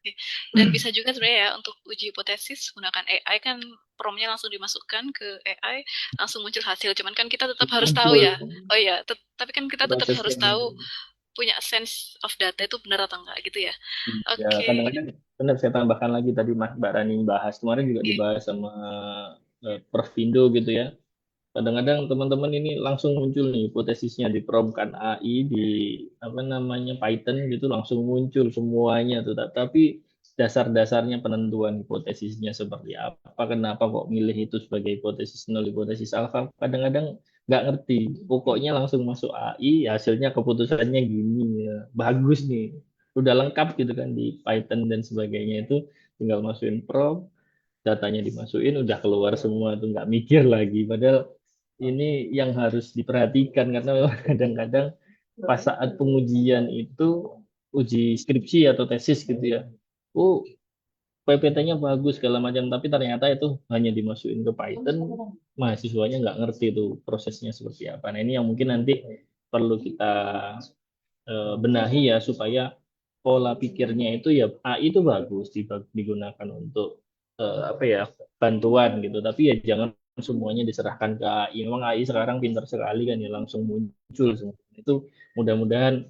Speaker 2: Oke. Dan bisa juga sebenarnya ya untuk uji hipotesis menggunakan AI kan promnya langsung dimasukkan ke AI langsung muncul hasil. Cuman kan kita tetap harus tahu
Speaker 4: Muncul
Speaker 2: ya. Oh iya, tapi kan kita tetap harus
Speaker 4: prosesnya.
Speaker 2: tahu punya sense of data itu benar atau enggak gitu ya.
Speaker 4: Ya,
Speaker 2: Oke.
Speaker 4: kadang-kadang benar saya tambahkan lagi tadi Mbak Rani bahas kemarin juga
Speaker 2: Oke.
Speaker 4: dibahas sama Prof Vindo gitu ya. Kadang-kadang teman-teman ini langsung muncul nih hipotesisnya di prompt kan AI di apa namanya Python gitu langsung muncul semuanya tuh. Tapi dasar-dasarnya penentuan hipotesisnya seperti apa, kenapa kok milih itu sebagai hipotesis nol, hipotesis alfa, kadang-kadang nggak ngerti. Pokoknya langsung masuk AI, hasilnya keputusannya gini ya. Bagus nih. Udah lengkap gitu kan di Python dan sebagainya itu tinggal masukin prompt, datanya dimasukin udah keluar semua tuh nggak mikir lagi. Padahal ini yang harus diperhatikan karena memang kadang-kadang pas saat pengujian itu uji skripsi atau tesis gitu ya. Oh, PPT-nya bagus segala macam tapi ternyata itu hanya dimasukin ke Python, mahasiswanya nggak ngerti itu prosesnya seperti apa. Nah, ini yang mungkin nanti perlu kita benahi ya supaya pola pikirnya itu ya AI itu bagus digunakan untuk apa ya bantuan gitu tapi ya jangan semuanya diserahkan ke AI. Memang AI sekarang pintar sekali kan ya langsung muncul semua. Itu mudah-mudahan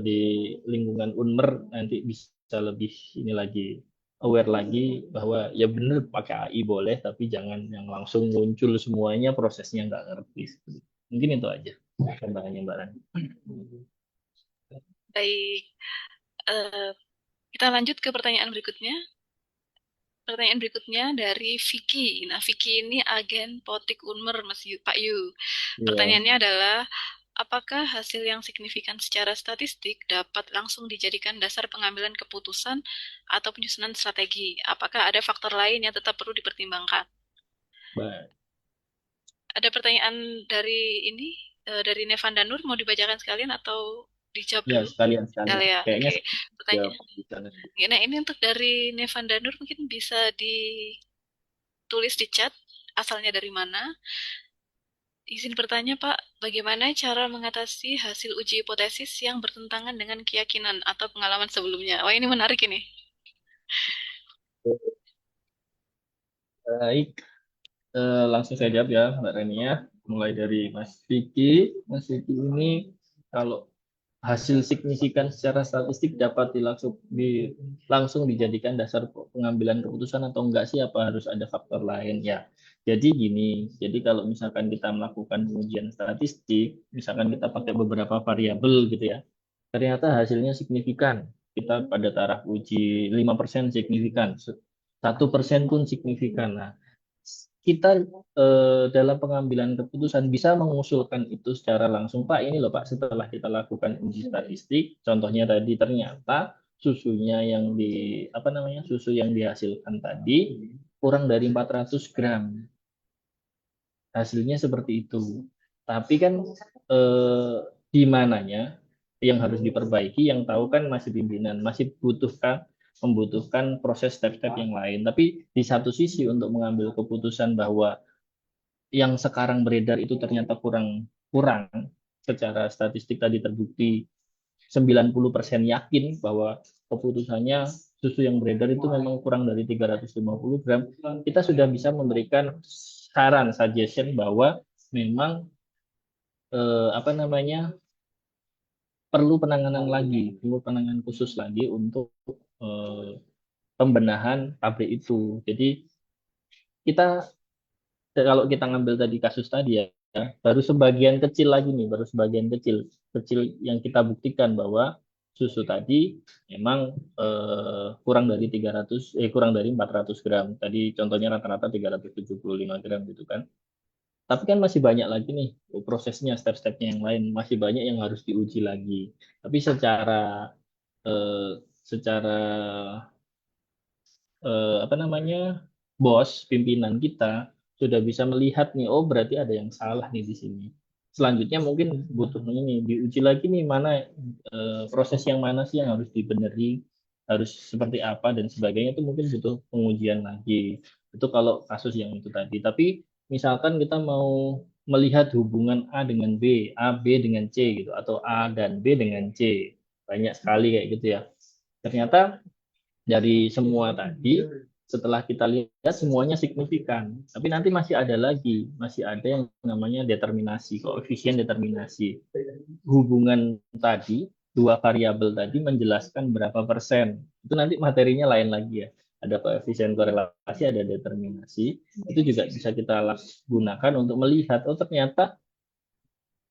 Speaker 4: di lingkungan Unmer nanti bisa lebih ini lagi aware lagi bahwa ya benar pakai AI boleh tapi jangan yang langsung muncul semuanya prosesnya nggak ngerti. Mungkin itu aja tambahannya Mbak Rani.
Speaker 2: Baik. Eh, kita lanjut ke pertanyaan berikutnya. Pertanyaan berikutnya dari Vicky. Nah, Vicky ini agen Potik Unmer, Pak Yu.
Speaker 4: Ya,
Speaker 2: Pertanyaannya adalah, apakah hasil yang signifikan secara statistik dapat langsung dijadikan dasar pengambilan keputusan atau penyusunan strategi? Apakah ada faktor lain yang tetap perlu dipertimbangkan?
Speaker 4: Mbak.
Speaker 2: Ada pertanyaan dari ini, dari Nevanda Nur, mau dibacakan sekalian atau dijawab
Speaker 4: Ya,
Speaker 2: dulu?
Speaker 4: sekalian sekalian.
Speaker 2: Ya,
Speaker 4: Kayaknya
Speaker 2: oke.
Speaker 4: saya jawab
Speaker 2: Pertanyaan.
Speaker 4: di sana.
Speaker 2: Nah, ini untuk dari Nevanda Nur mungkin bisa ditulis di chat asalnya dari mana. Izin bertanya, Pak, bagaimana cara mengatasi hasil uji hipotesis yang bertentangan dengan keyakinan atau pengalaman sebelumnya? Wah, ini menarik ini.
Speaker 4: Baik, langsung saya jawab ya, Mbak Reni ya. Mulai dari Mas Vicky. Mas Vicky ini kalau hasil signifikan secara statistik dapat langsung dijadikan dasar pengambilan keputusan atau enggak sih? Apa harus ada faktor lain? Ya, jadi gini. Jadi kalau misalkan kita melakukan pengujian statistik, misalkan kita pakai beberapa variabel gitu ya, ternyata hasilnya signifikan. Kita pada taraf uji 5% signifikan, 1% pun signifikan. Nah, kita dalam pengambilan keputusan bisa mengusulkan itu secara langsung. Pak, ini loh Pak, setelah kita lakukan uji statistik, contohnya tadi ternyata susunya yang apa namanya, susu yang dihasilkan tadi kurang dari 400 gram. Hasilnya seperti itu. Tapi kan di mananya yang harus diperbaiki, yang tahu kan masih pimpinan, masih membutuhkan proses step-step yang lain. Tapi di satu sisi untuk mengambil keputusan bahwa yang sekarang beredar itu ternyata kurang kurang secara statistik tadi terbukti 90% yakin bahwa keputusannya susu yang beredar itu memang kurang dari 350 gram, kita sudah bisa memberikan saran, suggestion bahwa memang apa namanya perlu penanganan khusus lagi untuk eh, pembenahan pabrik itu. Jadi kita kalau kita ngambil tadi kasus tadi ya, baru sebagian kecil lagi nih, baru sebagian kecil kecil yang kita buktikan bahwa susu tadi memang kurang dari 400 gram. Tadi contohnya rata-rata 375 gram gitu kan. Tapi kan masih banyak lagi nih prosesnya, step-stepnya yang lain, masih banyak yang harus diuji lagi. Tapi secara eh, secara apa namanya, bos pimpinan kita sudah bisa melihat nih, oh berarti ada yang salah nih di sini. Selanjutnya mungkin butuh ini diuji lagi nih, mana proses yang mana sih yang harus dibenerin, harus seperti apa dan sebagainya, itu mungkin butuh pengujian lagi. Itu kalau kasus yang itu tadi. Tapi misalkan kita mau melihat hubungan A dengan B, A B dengan C gitu, atau A dan B dengan C, banyak sekali kayak gitu ya. Ternyata dari semua tadi, setelah kita lihat semuanya signifikan, tapi nanti masih ada lagi, masih ada yang namanya determinasi, koefisien determinasi. Hubungan tadi, dua variabel tadi menjelaskan berapa persen. Itu nanti materinya lain lagi ya. Ada koefisien korelasi, ada determinasi. Itu juga bisa kita gunakan untuk melihat, oh ternyata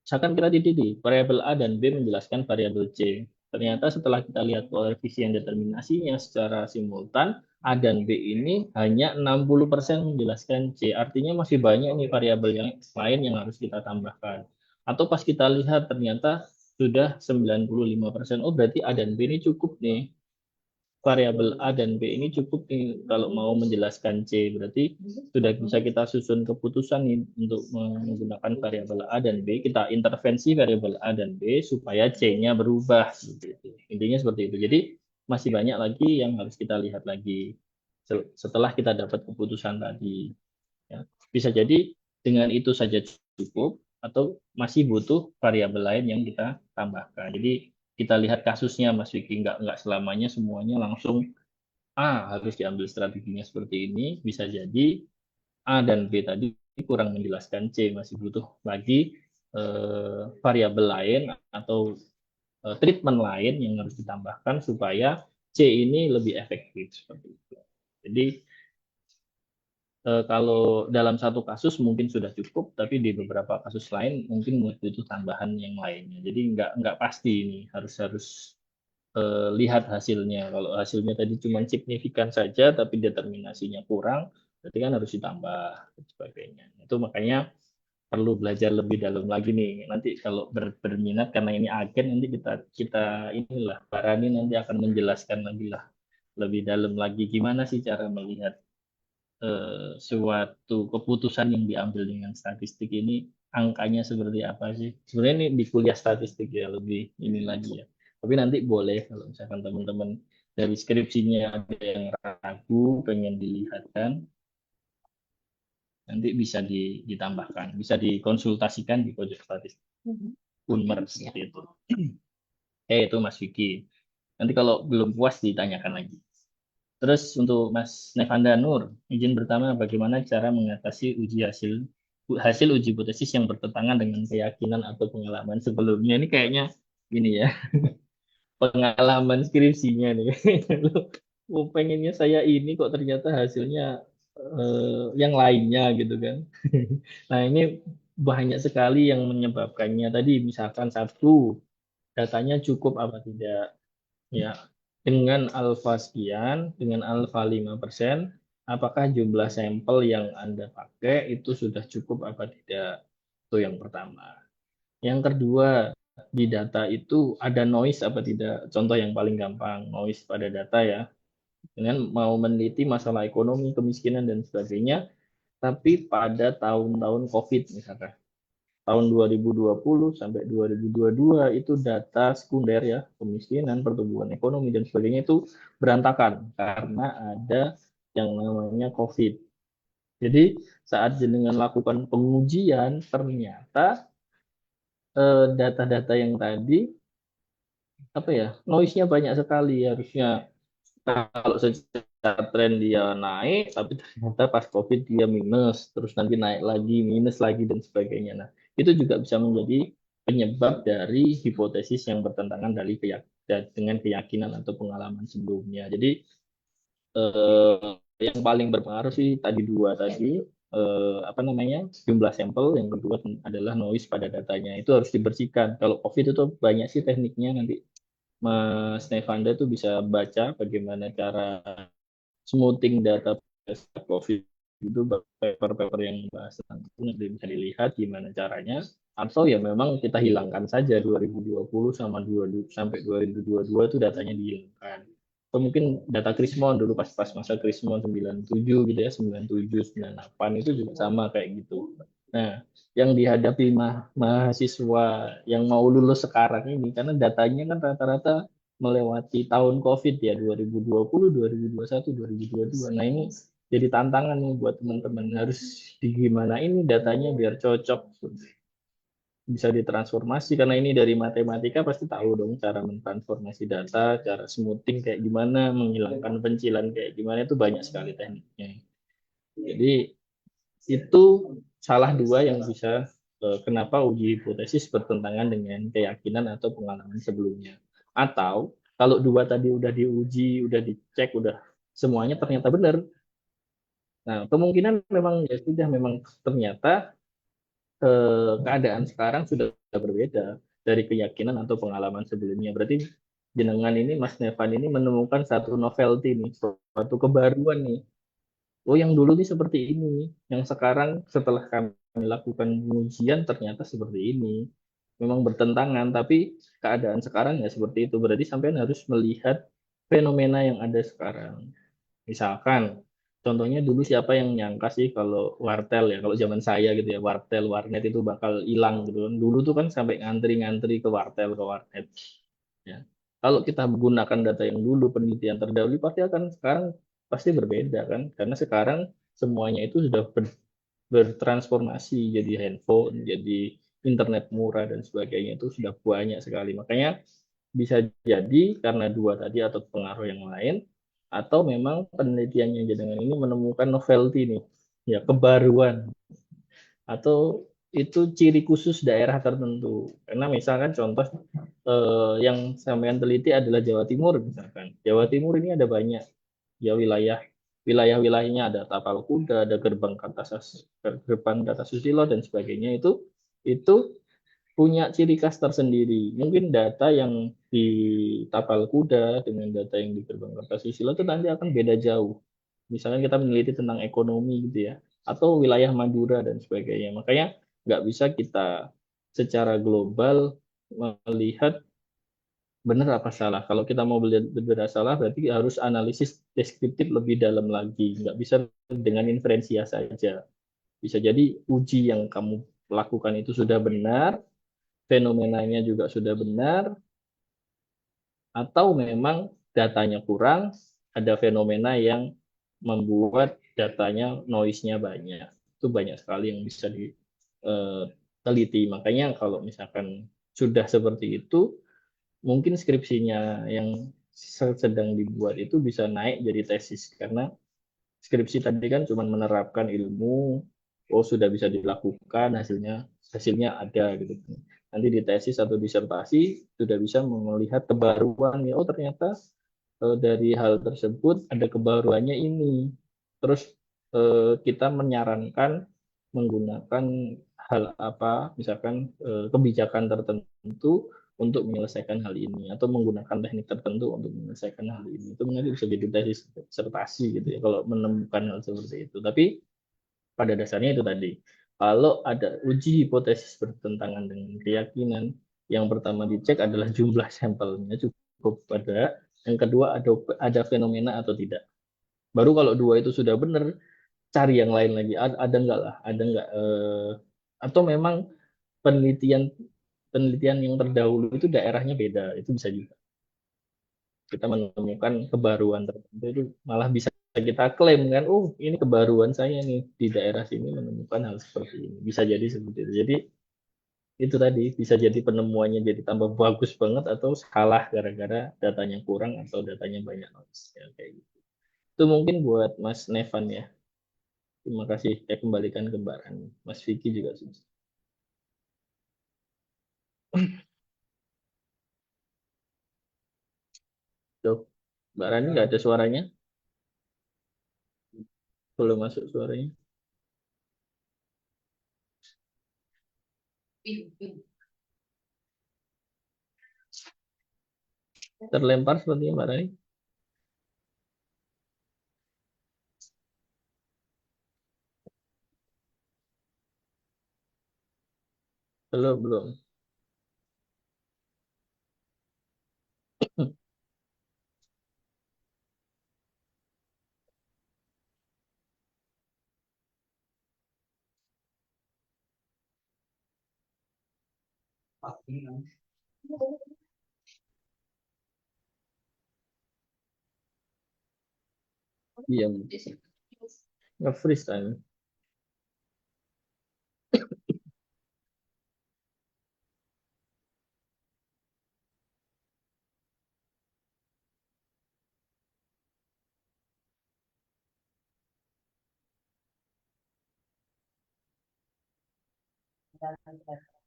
Speaker 4: misalkan kita dididik, variabel A dan B menjelaskan variabel C. Ternyata setelah kita lihat koefisien determinasinya secara simultan, A dan B ini hanya 60% menjelaskan C. Artinya masih banyak nih variabel yang lain yang harus kita tambahkan. Atau pas kita lihat ternyata sudah 95%. Oh berarti A dan B ini cukup nih. Variabel A dan B ini cukup nih kalau mau menjelaskan C. Berarti sudah bisa kita susun keputusan nih untuk menggunakan variabel A dan B. Kita intervensi variabel A dan B supaya C-nya berubah. Intinya seperti itu. Jadi masih banyak lagi yang harus kita lihat lagi setelah kita dapat keputusan tadi. Ya. Bisa jadi dengan itu saja cukup atau masih butuh variabel lain yang kita tambahkan. Jadi kita lihat kasusnya Mas Vicky, nggak selamanya semuanya langsung harus diambil strateginya seperti ini. Bisa jadi A dan B tadi kurang menjelaskan C, masih butuh lagi variabel lain atau treatment lain yang harus ditambahkan supaya C ini lebih efektif seperti itu. Jadi kalau dalam satu kasus mungkin sudah cukup, tapi di beberapa kasus lain mungkin butuh tambahan yang lainnya. Jadi nggak pasti ini harus lihat hasilnya. Kalau hasilnya tadi cuma signifikan saja, tapi determinasinya kurang, berarti kan harus ditambah dan sebagainya. Itu makanya perlu belajar lebih dalam lagi nih. Nanti kalau berminat karena ini agen, nanti kita inilah Barani nanti akan menjelaskan lagi lah lebih dalam lagi gimana sih cara melihat suatu keputusan yang diambil dengan statistik ini, angkanya seperti apa sih? Sebenarnya ini di kuliah statistik ya, lebih ini lagi ya. Tapi nanti boleh kalau misalkan teman-teman dari skripsinya ada yang ragu, pengen dilihatkan, nanti bisa ditambahkan, bisa dikonsultasikan di pojok statistik Unmer seperti itu. Itu Mas Vicky. Nanti kalau belum puas ditanyakan lagi. Terus untuk Mas Nevanda Nur, izin pertama bagaimana cara mengatasi hasil uji hipotesis yang bertentangan dengan keyakinan atau pengalaman sebelumnya? Ini kayaknya ini ya, pengalaman skripsinya nih. Oh, pengennya saya ini kok ternyata hasilnya yang lainnya gitu kan. Nah, ini banyak sekali yang menyebabkannya. Tadi misalkan satu, datanya cukup apa tidak? Ya, dengan alfa sekian, dengan alfa 5%, apakah jumlah sampel yang Anda pakai itu sudah cukup apa tidak? Itu yang pertama. Yang kedua, di data itu ada noise apa tidak? Contoh yang paling gampang, noise pada data ya. Dengan mau meneliti masalah ekonomi, kemiskinan, dan sebagainya, tapi pada tahun-tahun COVID misalkan tahun 2020 sampai 2022 itu data sekunder ya, kemiskinan, pertumbuhan ekonomi dan sebagainya itu berantakan karena ada yang namanya COVID. Jadi saat jenengan lakukan pengujian ternyata data-data yang tadi apa ya, noise-nya banyak sekali. Harusnya kalau secara tren dia naik, tapi ternyata pas COVID dia minus, terus nanti naik lagi, minus lagi, dan sebagainya. Nah, itu juga bisa menjadi penyebab dari hipotesis yang bertentangan dengan keyakinan atau pengalaman sebelumnya. Jadi, yang paling berpengaruh sih tadi dua tadi, apa namanya, jumlah sampel, yang kedua adalah noise pada datanya. Itu harus dibersihkan. Kalau COVID itu banyak sih tekniknya, nanti Mas Nevanda tuh bisa baca bagaimana cara smoothing data COVID itu, paper-paper yang bahas tentang itu nanti bisa dilihat gimana caranya, atau ya memang kita hilangkan saja 2020 sampai 2022 itu datanya dihilangkan. atau mungkin data Krismon dulu pas masa Krismon 97 gitu ya, 97 98 itu juga sama kayak gitu. Nah, yang dihadapi mahasiswa yang mau lulus sekarang ini karena datanya kan rata-rata melewati tahun COVID ya, 2020, 2021, 2022. Nah, ini jadi tantangan nih buat teman-teman, harus digimana ini datanya biar cocok, bisa ditransformasi, karena ini dari matematika pasti tahu dong cara mentransformasi data, cara smoothing kayak gimana, menghilangkan pencilan kayak gimana, itu banyak sekali tekniknya. Jadi itu salah dua yang bisa kenapa uji hipotesis bertentangan dengan keyakinan atau pengalaman sebelumnya. Atau kalau dua tadi udah diuji, udah dicek, udah semuanya ternyata benar. Nah, kemungkinan memang ya sudah, memang ternyata keadaan sekarang sudah berbeda dari keyakinan atau pengalaman sebelumnya. Berarti jenengan ini, Mas Nevan ini menemukan satu novelty nih, suatu kebaruan nih. Oh, yang dulu nih seperti ini, yang sekarang setelah kami lakukan pengujian ternyata seperti ini. Memang bertentangan, tapi keadaan sekarang ya seperti itu. Berarti sampean harus melihat fenomena yang ada sekarang. Misalkan, contohnya dulu siapa yang nyangka sih kalau wartel ya, kalau zaman saya gitu ya, wartel, warnet itu bakal hilang gitu kan. Dulu tuh kan sampai ngantri-ngantri ke wartel, ke warnet. Ya. Kalau kita menggunakan data yang dulu, penelitian terdahulu, pasti akan sekarang pasti berbeda kan. Karena sekarang semuanya itu sudah bertransformasi jadi handphone, jadi internet murah dan sebagainya, itu sudah banyak sekali. Makanya bisa jadi karena dua tadi atau pengaruh yang lain, atau memang penelitiannya jenengan ini menemukan novelty nih, ya kebaruan, atau itu ciri khusus daerah tertentu. Karena misalkan contoh yang sampean teliti adalah Jawa Timur misalkan. Jawa Timur ini ada banyak ya wilayah-wilayahnya, ada tapal kuda, ada gerbang kata susilo dan sebagainya, itu punya ciri khas tersendiri. Mungkin data yang di tapal kuda dengan data yang di gerbang Kertasusilo itu nanti akan beda jauh. Misalnya kita meneliti tentang ekonomi gitu ya, atau wilayah Madura dan sebagainya. Makanya nggak bisa kita secara global melihat benar apa salah. Kalau kita mau benar salah, berarti harus analisis deskriptif lebih dalam lagi. Nggak bisa dengan inferensia saja. Bisa jadi uji yang kamu lakukan itu sudah benar, fenomenanya juga sudah benar, atau memang datanya kurang, ada fenomena yang membuat datanya noise-nya banyak. Itu banyak sekali yang bisa diteliti. Makanya kalau misalkan sudah seperti itu, mungkin skripsinya yang sedang dibuat itu bisa naik jadi tesis. Karena skripsi tadi kan cuma menerapkan ilmu, oh sudah bisa dilakukan, hasilnya ada gitu. Nanti di tesis atau disertasi sudah bisa melihat kebaruan ya, oh ternyata dari hal tersebut ada kebaruannya ini. Terus kita menyarankan menggunakan hal apa, misalkan kebijakan tertentu untuk menyelesaikan hal ini, atau menggunakan teknik tertentu untuk menyelesaikan hal ini. Itu nanti bisa jadi tesis disertasi gitu ya kalau menemukan hal seperti itu. Tapi pada dasarnya itu tadi, kalau ada uji hipotesis bertentangan dengan keyakinan, yang pertama dicek adalah jumlah sampelnya cukup pada, yang kedua ada fenomena atau tidak. Baru kalau dua itu sudah benar, cari yang lain lagi. Ada enggak lah, ada enggak atau memang penelitian penelitian yang terdahulu itu daerahnya beda, itu bisa juga. Kita menemukan kebaruan tertentu, itu malah bisa kita klaim kan, oh ini kebaruan saya nih di daerah sini menemukan hal seperti ini. Bisa jadi seperti itu. Jadi itu tadi bisa jadi penemuannya jadi tambah bagus banget, atau salah gara-gara datanya kurang atau datanya banyak noise. Ya, kayak gitu. Itu mungkin buat Mas Nevan ya. Terima kasih. Saya kembalikan ke Mbak Rani. Mas Vicky juga sukses. Tuh, Mbak Rani nggak ada suaranya? Belum masuk suaranya. Terlempar sepertinya Mbak Rani. Belum, belum. Iya, nge-freeze time.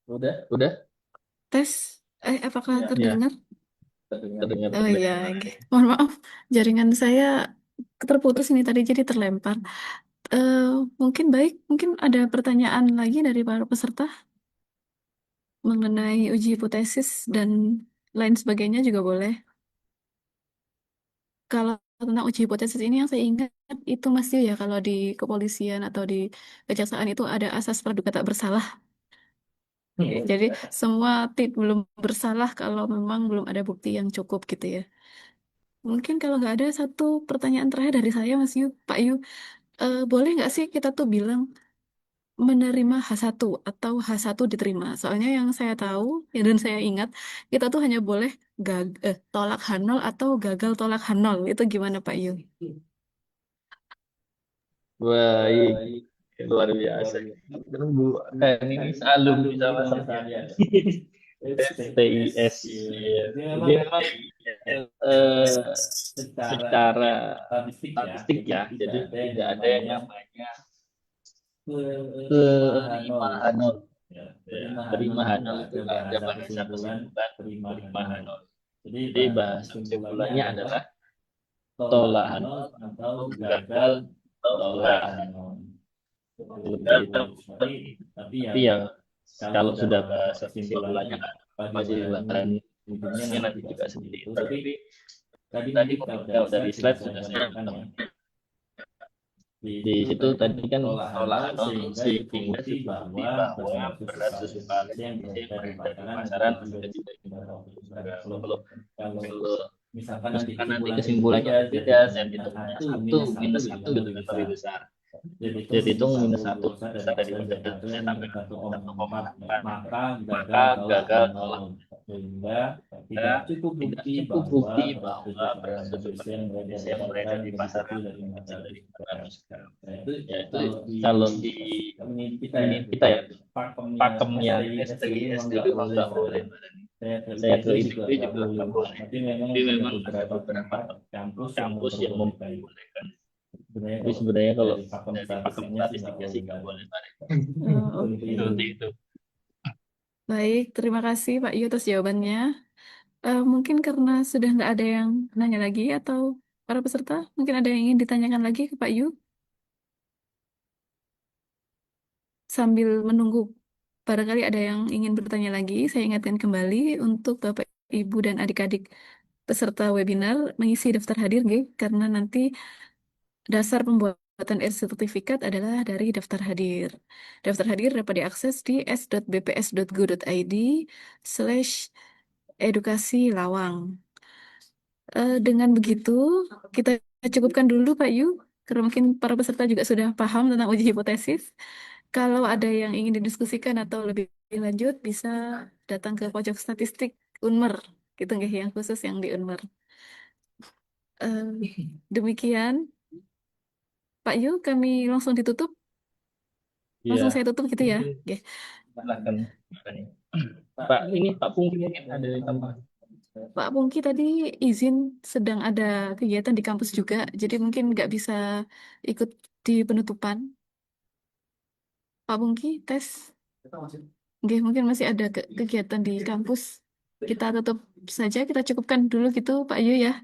Speaker 4: Udah,
Speaker 5: Tes, apakah
Speaker 4: ya,
Speaker 5: terdengar?
Speaker 4: terdengar,
Speaker 5: Oh iya,
Speaker 4: terdengar.
Speaker 5: oke. Mohon maaf, jaringan saya terputus ini tadi jadi terlempar. Eh, mungkin baik, mungkin ada pertanyaan lagi dari para peserta mengenai uji hipotesis dan lain sebagainya juga boleh. Kalau tentang uji hipotesis ini yang saya ingat itu masih ya kalau di kepolisian atau di kejaksaan itu ada asas praduga tak bersalah. Jadi semua belum bersalah kalau memang belum ada bukti yang cukup gitu ya. Mungkin kalau nggak ada satu pertanyaan terakhir dari saya Mas Yu, Pak Yu, boleh nggak sih kita tuh bilang menerima H1 atau H1 diterima? Soalnya yang saya tahu ya, dan saya ingat kita tuh hanya boleh tolak H0 atau gagal tolak H0. Itu gimana Pak Yu?
Speaker 4: Baik, luar biasa. Bu, ini alumni sama saya. STIS. Iya. Jadi memang secara statistik ya, jadi tidak ada yang namanya terima Hanol. Ya, terima Hanol itu ada bahasa kesimpulan terima Hanol. Jadi bahasa kesimpulannya adalah tolak Hanol atau gagal tolak Hanol. Seperti itu. Tapi ya kalau sudah bahasa kesimpulannya masih dilakukan nanti juga seperti itu. Tapi tadi kalau dari slide sudah saya di situ tadi kan tolak Hanol sehingga dibukti bahwa berat sesuatu yang beredar di pasaran sudah tidak kalau misalkan nanti kesimpulannya beda dan itu satu minus satu gitu kan lebih besar. Jadi itu minus satu besar dari saya sampai 1,4 maka gagal tolak sehingga tidak cukup bukti bahwa beras susu Indonesia yang beredar di pasaran lebih kecil dari 400 gram. Yaitu kalau di ini kita ya pakemnya STIS dulu memang nggak boleh. Saya kritik juga nggak boleh. Tapi memang ada beberapa kampus yang membolehkan. Jadi sebenarnya kalau dari pakem statistiknya sih nggak boleh tarik. Seperti itu.
Speaker 5: Baik, terima kasih Pak Yu atas jawabannya. Mungkin karena sudah nggak ada yang nanya lagi atau para peserta, mungkin ada yang ingin ditanyakan lagi ke Pak Yu sambil menunggu. Barangkali ada yang ingin bertanya lagi, saya ingatkan kembali untuk Bapak Ibu dan adik-adik peserta webinar mengisi daftar hadir, nggih, karena nanti dasar pembuatan sertifikat adalah dari daftar hadir. Daftar hadir dapat diakses di s.bps.go.id/edukasi lawang. Dengan begitu, kita cukupkan dulu Pak Yu, karena mungkin para peserta juga sudah paham tentang uji hipotesis. Kalau ada yang ingin didiskusikan atau lebih lanjut, bisa datang ke pojok statistik Unmer, gitu nggih, yang khusus yang di Unmer. Demikian, Pak Yu, kami langsung ditutup. Langsung saya tutup gitu ya. Oke.
Speaker 4: Silakan. Pak, ini Pak Pungki mungkin ada tambahan.
Speaker 5: Pak Pungki tadi izin sedang ada kegiatan di kampus juga, jadi mungkin nggak bisa ikut di penutupan. Pak Pungki, tes. Oke, mungkin masih ada kegiatan di kampus. Kita tutup saja, kita cukupkan dulu gitu Pak Yu ya.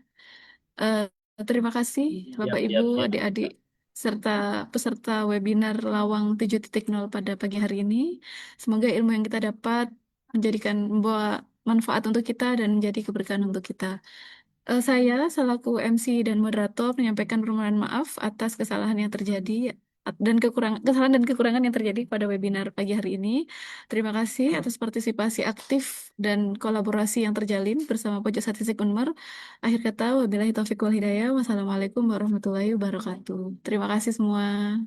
Speaker 5: Eh, Terima kasih Bapak Ibu, adik-adik, serta peserta webinar Lawang 7.0 pada pagi hari ini. Semoga ilmu yang kita dapat membawa manfaat untuk kita dan menjadi keberkahan untuk kita. Saya selaku MC dan moderator menyampaikan permohonan maaf atas kesalahan yang terjadi dan kesalahan dan kekurangan yang terjadi pada webinar pagi hari ini. Terima kasih atas partisipasi aktif dan kolaborasi yang terjalin bersama Pojok Statistik Unmer. Akhir kata, wabillahi taufiq wal hidayah. Wassalamualaikum warahmatullahi wabarakatuh. Terima kasih semua.